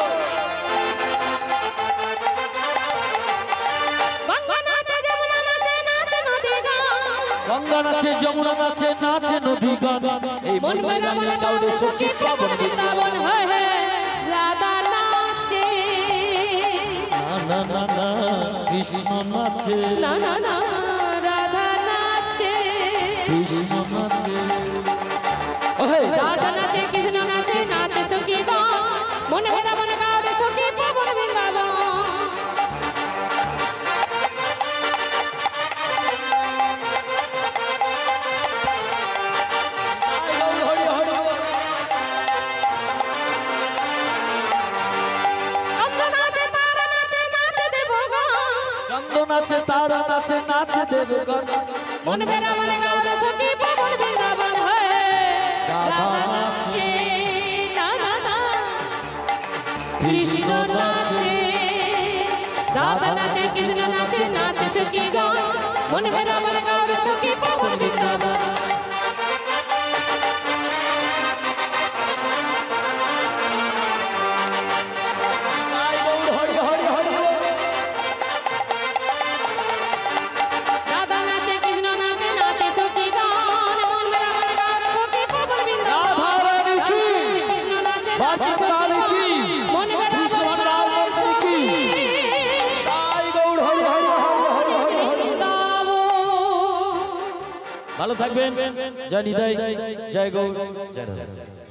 গঙ্গা নাচে যমুনা নাচে নাচে নদী গান এই মন মেরামে গাওরে সখী পাবন বৃন্দাবন রাধা নাচে না না না কৃষ্ণ নাচে না না না রাধা নাচে কৃষ্ণ নাচে রাধা নাচে কৃষ্ণ নাচে নাচে সখী গণ মনে ভরা মনে গাওরে সখী পাবন বৃন্দাবন নাচে তারা নাচে নাচে দেবগণ মন মেরা মনে গাওরে সখী পাবন বৃন্দাবন রাধা নাচে না না না কৃষ্ণ নাচে রাধা নাচে কৃষ্ণ নাচে নাচে সখী গণ মন মেরা মনে গাওরে সখী পাবন বৃন্দাবন ভালো থাকবেন জয় নিতাই জয় গৌর জয় রাধা।